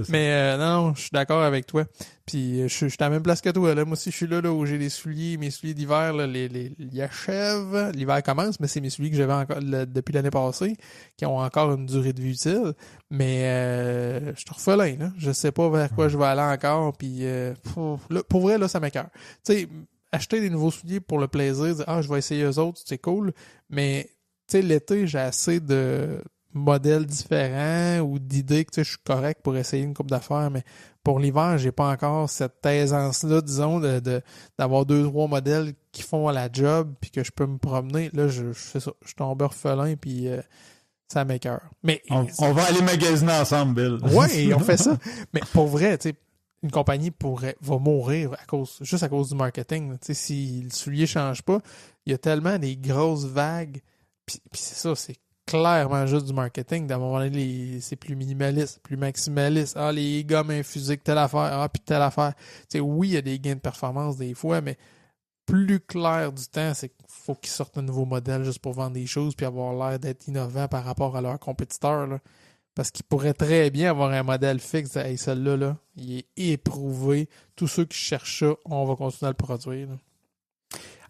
Mais non, je suis d'accord avec toi. Puis je suis à la même place que toi. Là. Moi aussi, je suis là où j'ai mes souliers d'hiver, là, ils achèvent. L'hiver commence, mais c'est mes souliers que j'avais encore depuis l'année passée, qui ont encore une durée de vie utile. Mais je suis orphelin, là. Je sais pas vers quoi je vais aller encore. Puis pour vrai, là, ça m'écoeure. Tu sais, acheter des nouveaux souliers pour le plaisir, dire, je vais essayer eux autres, c'est cool. Mais tu sais, l'été, j'ai assez de modèles différents ou d'idées que tu sais, je suis correct pour essayer une coupe d'affaires, mais pour l'hiver, j'ai pas encore cette aisance-là, disons, d'avoir 2-3 modèles qui font la job puis que je peux me promener. Là, je fais ça. Je tombe orphelin puis ça m'écoeure. Mais on va aller magasiner ensemble, Bill. Oui, on fait ça. Mais pour vrai, tu sais, une compagnie va mourir juste à cause du marketing. Tu sais, si le soulier change pas, il y a tellement des grosses vagues. Puis c'est ça, c'est clairement juste du marketing. D'un moment donné, c'est plus minimaliste, plus maximaliste. Les gommes infusées que telle affaire. Puis telle affaire. Tu sais, oui, il y a des gains de performance des fois, mais plus clair du temps, c'est qu'il faut qu'ils sortent un nouveau modèle juste pour vendre des choses puis avoir l'air d'être innovant par rapport à leurs compétiteurs, là. Parce qu'ils pourraient très bien avoir un modèle fixe. Hey, celui-là, là, il est éprouvé. Tous ceux qui cherchent ça, on va continuer à le produire, là.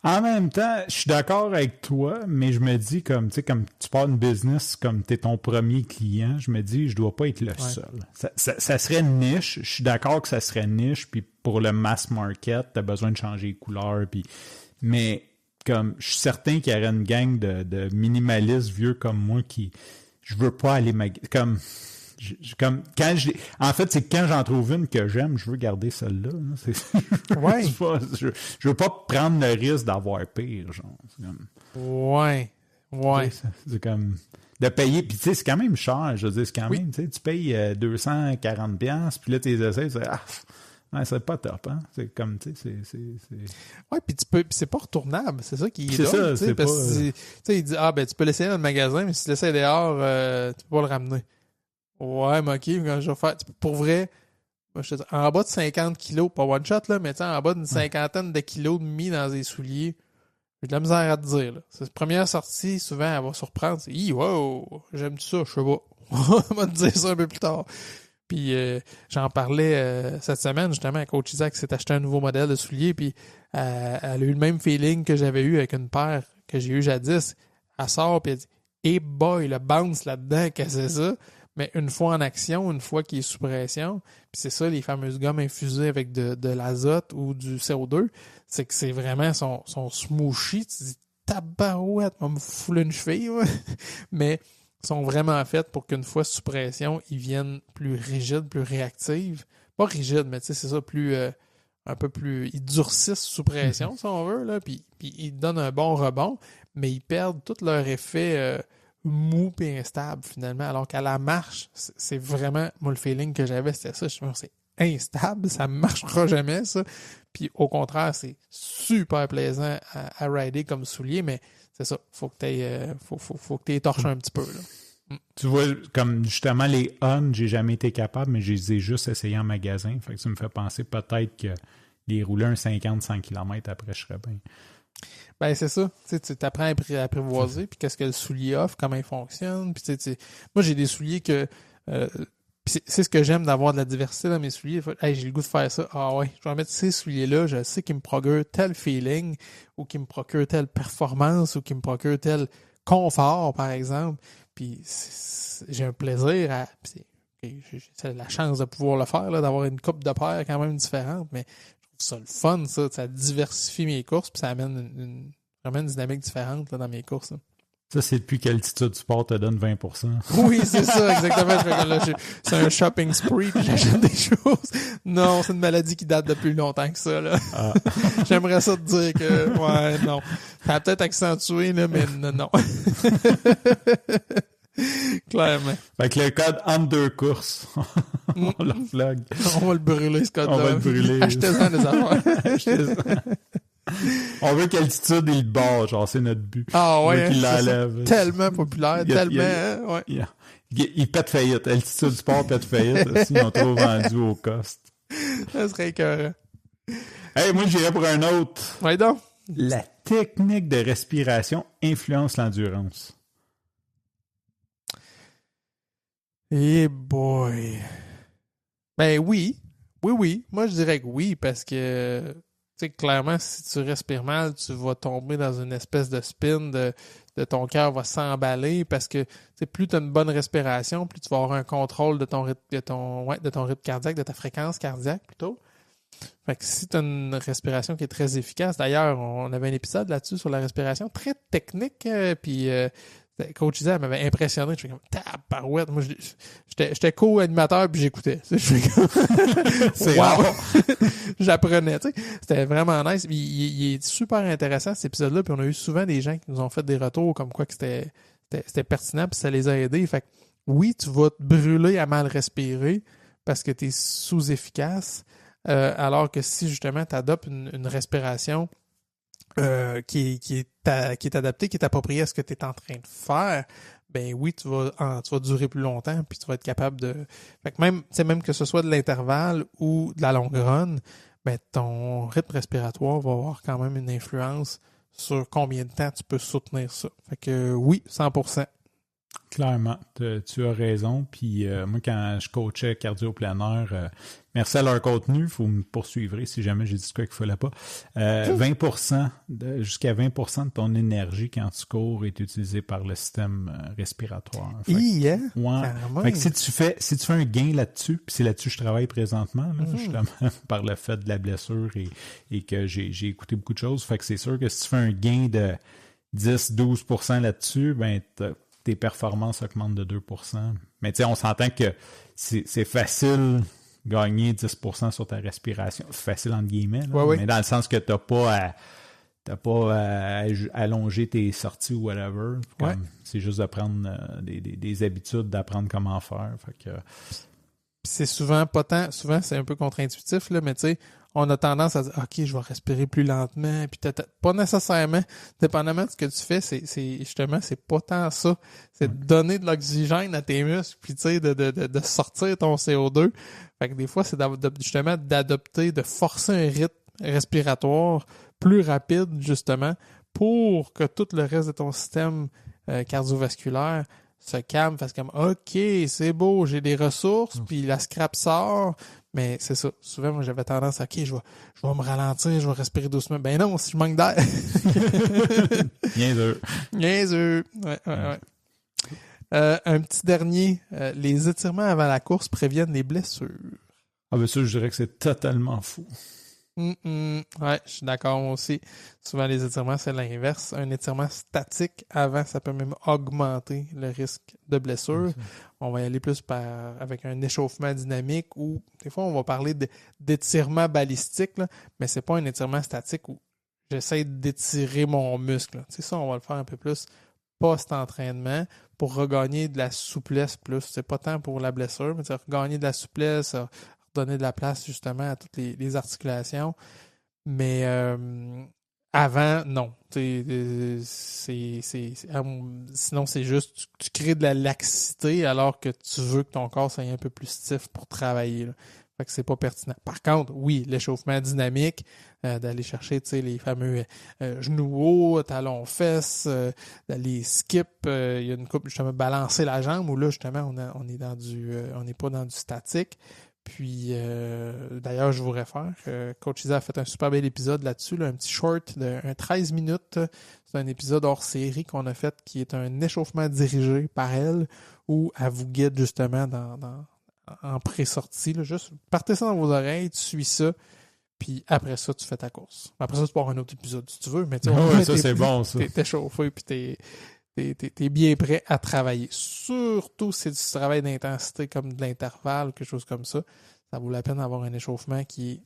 En même temps, je suis d'accord avec toi, mais je me dis, comme tu pars une business, comme tu es ton premier client, je me dis, je dois pas être le seul. Ça serait niche. Je suis d'accord que ça serait niche, puis pour le mass market, tu as besoin de changer les couleurs, puis... Mais comme je suis certain qu'il y aurait une gang de minimalistes vieux comme moi qui... Je veux pas aller... En fait, c'est que quand j'en trouve une que j'aime, je veux garder celle-là. Ouais. Je veux pas prendre le risque d'avoir pire, genre. Ouais. C'est comme de payer, puis tu sais, c'est quand même cher. Je veux dire, c'est quand même, tu sais, tu payes 240$, puis là, tes essais, c'est Ouais, c'est pas top, hein? C'est comme, tu sais, Ouais, puis puis c'est pas retournable, c'est ça qui est C'est drôle, ça, c'est parce pas... que, tu sais, il dit, ben, tu peux l'essayer dans le magasin, mais si tu l'essayes dehors, tu peux pas le ramener. Ouais, mais ok, quand je vais faire, pour vrai, moi, je te dis, en bas de 50 kilos, pas one shot, là, mais en bas d'une cinquantaine de kilos de mis dans des souliers, j'ai de la misère à te dire, là. Cette première sortie, souvent, elle va surprendre, c'est, wow, j'aime ça, je sais pas. On va te dire ça un peu plus tard. Puis j'en parlais cette semaine justement à Coach Isaac qui s'est acheté un nouveau modèle de souliers, puis elle a eu le même feeling que j'avais eu avec une paire que j'ai eu jadis. Elle sort puis elle dit « Hey boy, le bounce là-dedans, qu'est-ce que c'est ça? » Mais une fois en action, une fois qu'il est sous pression, puis c'est ça les fameuses gommes infusées avec de l'azote ou du CO2, c'est que c'est vraiment son smooshy. Tu te dis « Tabarouette, va me fouler une cheville. » Mais sont vraiment faites pour qu'une fois sous pression, ils viennent plus rigides, plus réactives. Pas rigides, mais tu sais, c'est ça, plus un peu plus... Ils durcissent sous pression, si on veut, là, puis ils donnent un bon rebond, mais ils perdent tout leur effet mou et instable, finalement. Alors qu'à la marche, c'est vraiment... Moi, le feeling que j'avais, c'était ça. Je me suis dit, c'est instable, ça ne marchera jamais, ça. Puis au contraire, c'est super plaisant à rider comme soulier, mais c'est ça, faut que tu aies torché un petit peu, là. Tu vois, comme justement les On, j'ai jamais été capable, mais je les ai juste essayés en magasin. Fait que ça me fait penser peut-être que les rouler un 50-100 km après, je serais bien. Ben, c'est ça. Tu t'apprends à apprivoiser, puis qu'est-ce que le soulier offre, comment il fonctionne. Puis, moi, j'ai des souliers que... c'est ce que j'aime d'avoir de la diversité dans mes souliers. Hey, j'ai le goût de faire ça. Ah ouais, je vais mettre ces souliers-là. Je sais qu'ils me procurent tel feeling ou qu'ils me procurent telle performance ou qu'ils me procurent tel confort, par exemple. Puis j'ai un plaisir à... J'ai la chance de pouvoir le faire, là, d'avoir une coupe de paires quand même différente, mais je trouve ça le fun, ça. Ça diversifie mes courses puis ça amène vraiment une dynamique différente là, dans mes courses. Là. Ça, c'est depuis qu'Altitude Sport te donne 20%. Oui, c'est ça, exactement. C'est un shopping spree, puis j'achète des choses. Non, c'est une maladie qui date de plus longtemps que ça, là. Ah. J'aimerais ça te dire que, ouais, non. Ça a peut-être accentué, là, mais non. Clairement. Fait que le code entre deux courses, on le flag. On va le brûler, ce code-là. On va le brûler. Achetez-en des affaires. On veut qu'Altitude, il le barre, genre, c'est notre but. Ah ouais, qu'il l'enlève. Tellement populaire, tellement, ouais. Il pète faillite. Altitude Sport pète faillite. Ils ont trop vendu au cost. Ça serait écœurant. Hey, moi, j'irais pour un autre. Ouais, donc. La technique de respiration influence l'endurance. Eh boy. Ben oui. Oui. Moi, je dirais que oui, parce que... Tu sais, clairement, si tu respires mal, tu vas tomber dans une espèce de spin de ton cœur va s'emballer parce que plus tu as une bonne respiration, plus tu vas avoir un contrôle de ton rythme cardiaque, de ta fréquence cardiaque plutôt. Fait que si tu as une respiration qui est très efficace, d'ailleurs, on avait un épisode là-dessus sur la respiration très technique, puis Coach Isaac m'avait impressionné. Je suis comme, tabarouette. Moi, j'étais co-animateur puis j'écoutais. C'est wow! J'apprenais, tu sais. C'était vraiment nice. Il est super intéressant, cet épisode-là. Puis on a eu souvent des gens qui nous ont fait des retours comme quoi que c'était pertinent puis ça les a aidés. Fait que oui, tu vas te brûler à mal respirer parce que tu es sous-efficace. Alors que si justement tu adoptes une respiration qui est adapté, qui est approprié à ce que tu es en train de faire, ben oui, tu vas durer plus longtemps, puis tu vas être capable de... Fait que même que ce soit de l'intervalle ou de la longue run, ben ton rythme respiratoire va avoir quand même une influence sur combien de temps tu peux soutenir ça. Fait que oui, 100%. Clairement, tu as raison. Puis moi, quand je coachais cardio plein air, merci à leur contenu, il faut me poursuivre si jamais j'ai dit quoi qu'il ne fallait pas. 20%, jusqu'à 20% de ton énergie quand tu cours est utilisée par le système respiratoire. Ouais. Fait que si tu fais un gain là-dessus, puis c'est là-dessus que je travaille présentement, là, justement, par le fait de la blessure et que j'ai écouté beaucoup de choses. Fait que c'est sûr que si tu fais un gain de 10-12% là-dessus, ben tes performances augmentent de 2%. Mais tu sais, on s'entend que c'est facile gagner 10% sur ta respiration. Facile entre guillemets. Là, ouais. Mais dans le sens que t'as pas à allonger tes sorties ou whatever. C'est juste de prendre des habitudes, d'apprendre comment faire. Fait que c'est souvent pas tant... Souvent, c'est un peu contre-intuitif, là, mais tu sais, on a tendance à dire « OK, je vais respirer plus lentement. » Puis pas nécessairement, dépendamment de ce que tu fais, c'est justement, c'est pas tant ça. C'est de donner de l'oxygène à tes muscles, puis tu sais, de sortir ton CO2. Fait que des fois, c'est justement d'adopter, de forcer un rythme respiratoire plus rapide, justement, pour que tout le reste de ton système cardiovasculaire se calme, fasse comme « OK, c'est beau, j'ai des ressources, puis la scrap sort. » Mais c'est ça. Souvent, moi, j'avais tendance à « OK, je vais me ralentir, je vais respirer doucement. » Ben non, si je manque d'air. Niaiseux. Niaiseux. Ouais. Un petit dernier. Les étirements avant la course préviennent les blessures. Ah ben ça, je dirais que c'est totalement fou. Ouais, je suis d'accord moi aussi. Souvent, les étirements, c'est l'inverse. Un étirement statique avant, ça peut même augmenter le risque de blessure. Okay. On va y aller plus avec un échauffement dynamique ou des fois, on va parler d'étirement balistique, là, mais c'est pas un étirement statique où j'essaie d'étirer mon muscle. Tu sais, ça, on va le faire un peu plus post-entraînement pour regagner de la souplesse plus. C'est pas tant pour la blessure, mais c'est regagner de la souplesse, donner de la place justement à toutes les articulations. Mais avant, non. Sinon, c'est juste tu crées de la laxité alors que tu veux que ton corps soit un peu plus stiff pour travailler. Là. Fait que c'est pas pertinent. Par contre, oui, l'échauffement dynamique, d'aller chercher les fameux genoux hauts, talons fesses, d'aller skip, il y a une coupe justement balancer la jambe où là justement on est dans on n'est pas dans du statique. Puis, d'ailleurs, je vous réfère. Coach Isa a fait un super bel épisode là-dessus, là, un petit short de 13 minutes. C'est un épisode hors série qu'on a fait qui est un échauffement dirigé par elle où elle vous guide justement en pré-sortie. Là. Juste partez ça dans vos oreilles, tu suis ça, puis après ça, tu fais ta course. Après ça, tu peux avoir un autre épisode si tu veux, mais tu sais, ça, c'est bon, ça. T'es chauffé, puis t'es bien prêt à travailler. Surtout si tu travailles d'intensité comme de l'intervalle, quelque chose comme ça. Ça vaut la peine d'avoir un échauffement qui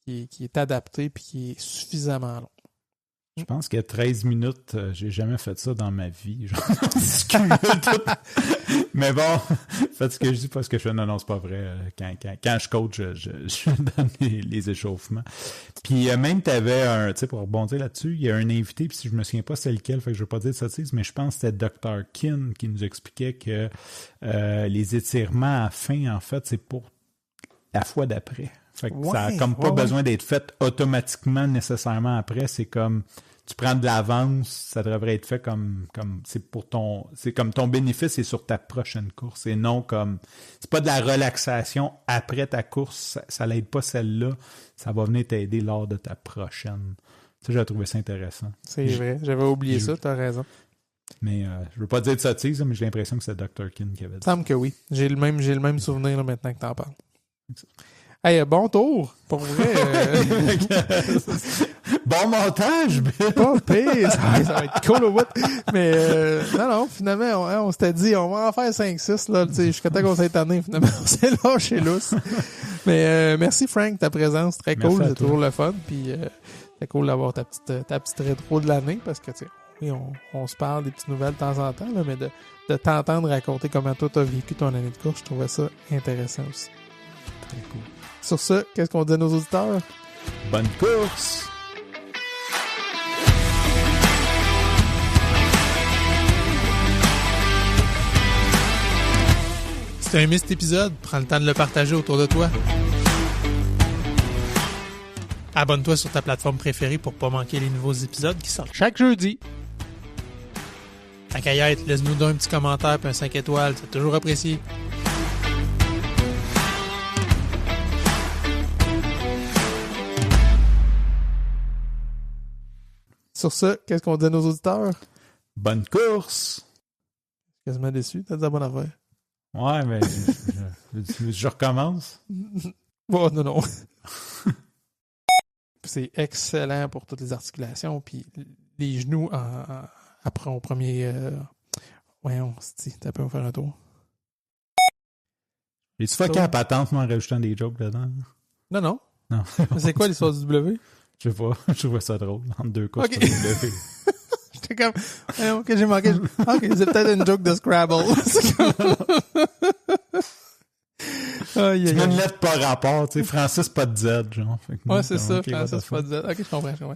est adapté puis qui est suffisamment long. Je pense que 13 minutes, j'ai jamais fait ça dans ma vie. Mais bon, faites ce que je dis parce que non, c'est pas vrai. Quand je coach, je donne les échauffements. Puis même tu avais pour rebondir là-dessus, il y a un invité, puis si je me souviens pas c'est lequel, fait que je vais pas dire de sottise, mais je pense que c'était Dr. Kin qui nous expliquait que les étirements à la fin, en fait, c'est pour la fois d'après. Fait que ça a comme pas besoin d'être fait automatiquement nécessairement après, c'est comme tu prends de l'avance, ça devrait être fait comme c'est comme ton bénéfice est sur ta prochaine course et non comme c'est pas de la relaxation après ta course, ça l'aide pas celle-là, ça va venir t'aider lors de ta prochaine. Ça, j'ai trouvé ça intéressant. C'est vrai, j'avais oublié ça, t'as raison. Mais je veux pas dire de sottise, mais j'ai l'impression que c'est Dr. Kin qui avait dit. Il semble que oui. J'ai le même souvenir là, maintenant que t'en parles. Hey, bon tour, pour vrai. Bon montage, Bill! Pas pire, ça va être cool au bout. Mais non, finalement, on s'était dit, on va en faire 5-6, là, tu sais, jusqu'à temps qu'on s'est tanné, finalement, on s'est lâché lousse. Mais merci, Frank, ta présence, très cool, c'est toujours le fun. Puis c'est cool d'avoir ta petite rétro de l'année, parce que, tu sais, oui, on se parle des petites nouvelles de temps en temps, là, mais de t'entendre raconter comment toi, t'as vécu ton année de course, je trouvais ça intéressant aussi. Très cool. Sur ce, qu'est-ce qu'on dit à nos auditeurs? Bonne course! Si t'as aimé cet épisode, prends le temps de le partager autour de toi. Abonne-toi sur ta plateforme préférée pour pas manquer les nouveaux épisodes qui sortent chaque jeudi. Tant qu'à y être, laisse-nous un petit commentaire et un 5 étoiles, c'est toujours apprécié. Sur ce, qu'est-ce qu'on dit à nos auditeurs? Bonne course! Quasiment déçu, t'as dit la bonne affaire. Ouais, mais je recommence. Oh, non. C'est excellent pour toutes les articulations, puis les genoux après au premier... Voyons, t'as pu me faire un tour. Es-tu fucké à la patente, moi, en rajoutant des jokes dedans? Non. Non. C'est quoi l'histoire du W? Je sais pas, je trouvais ça drôle, entre deux courses. Okay. J'étais comme, ok, j'ai manqué. Ok, c'est peut-être une joke de Scrabble. mets une lettre par rapport, tu sais, Francis pas de Z, genre. Ouais, c'est ça, Francis pas de Z. Ok, je comprends.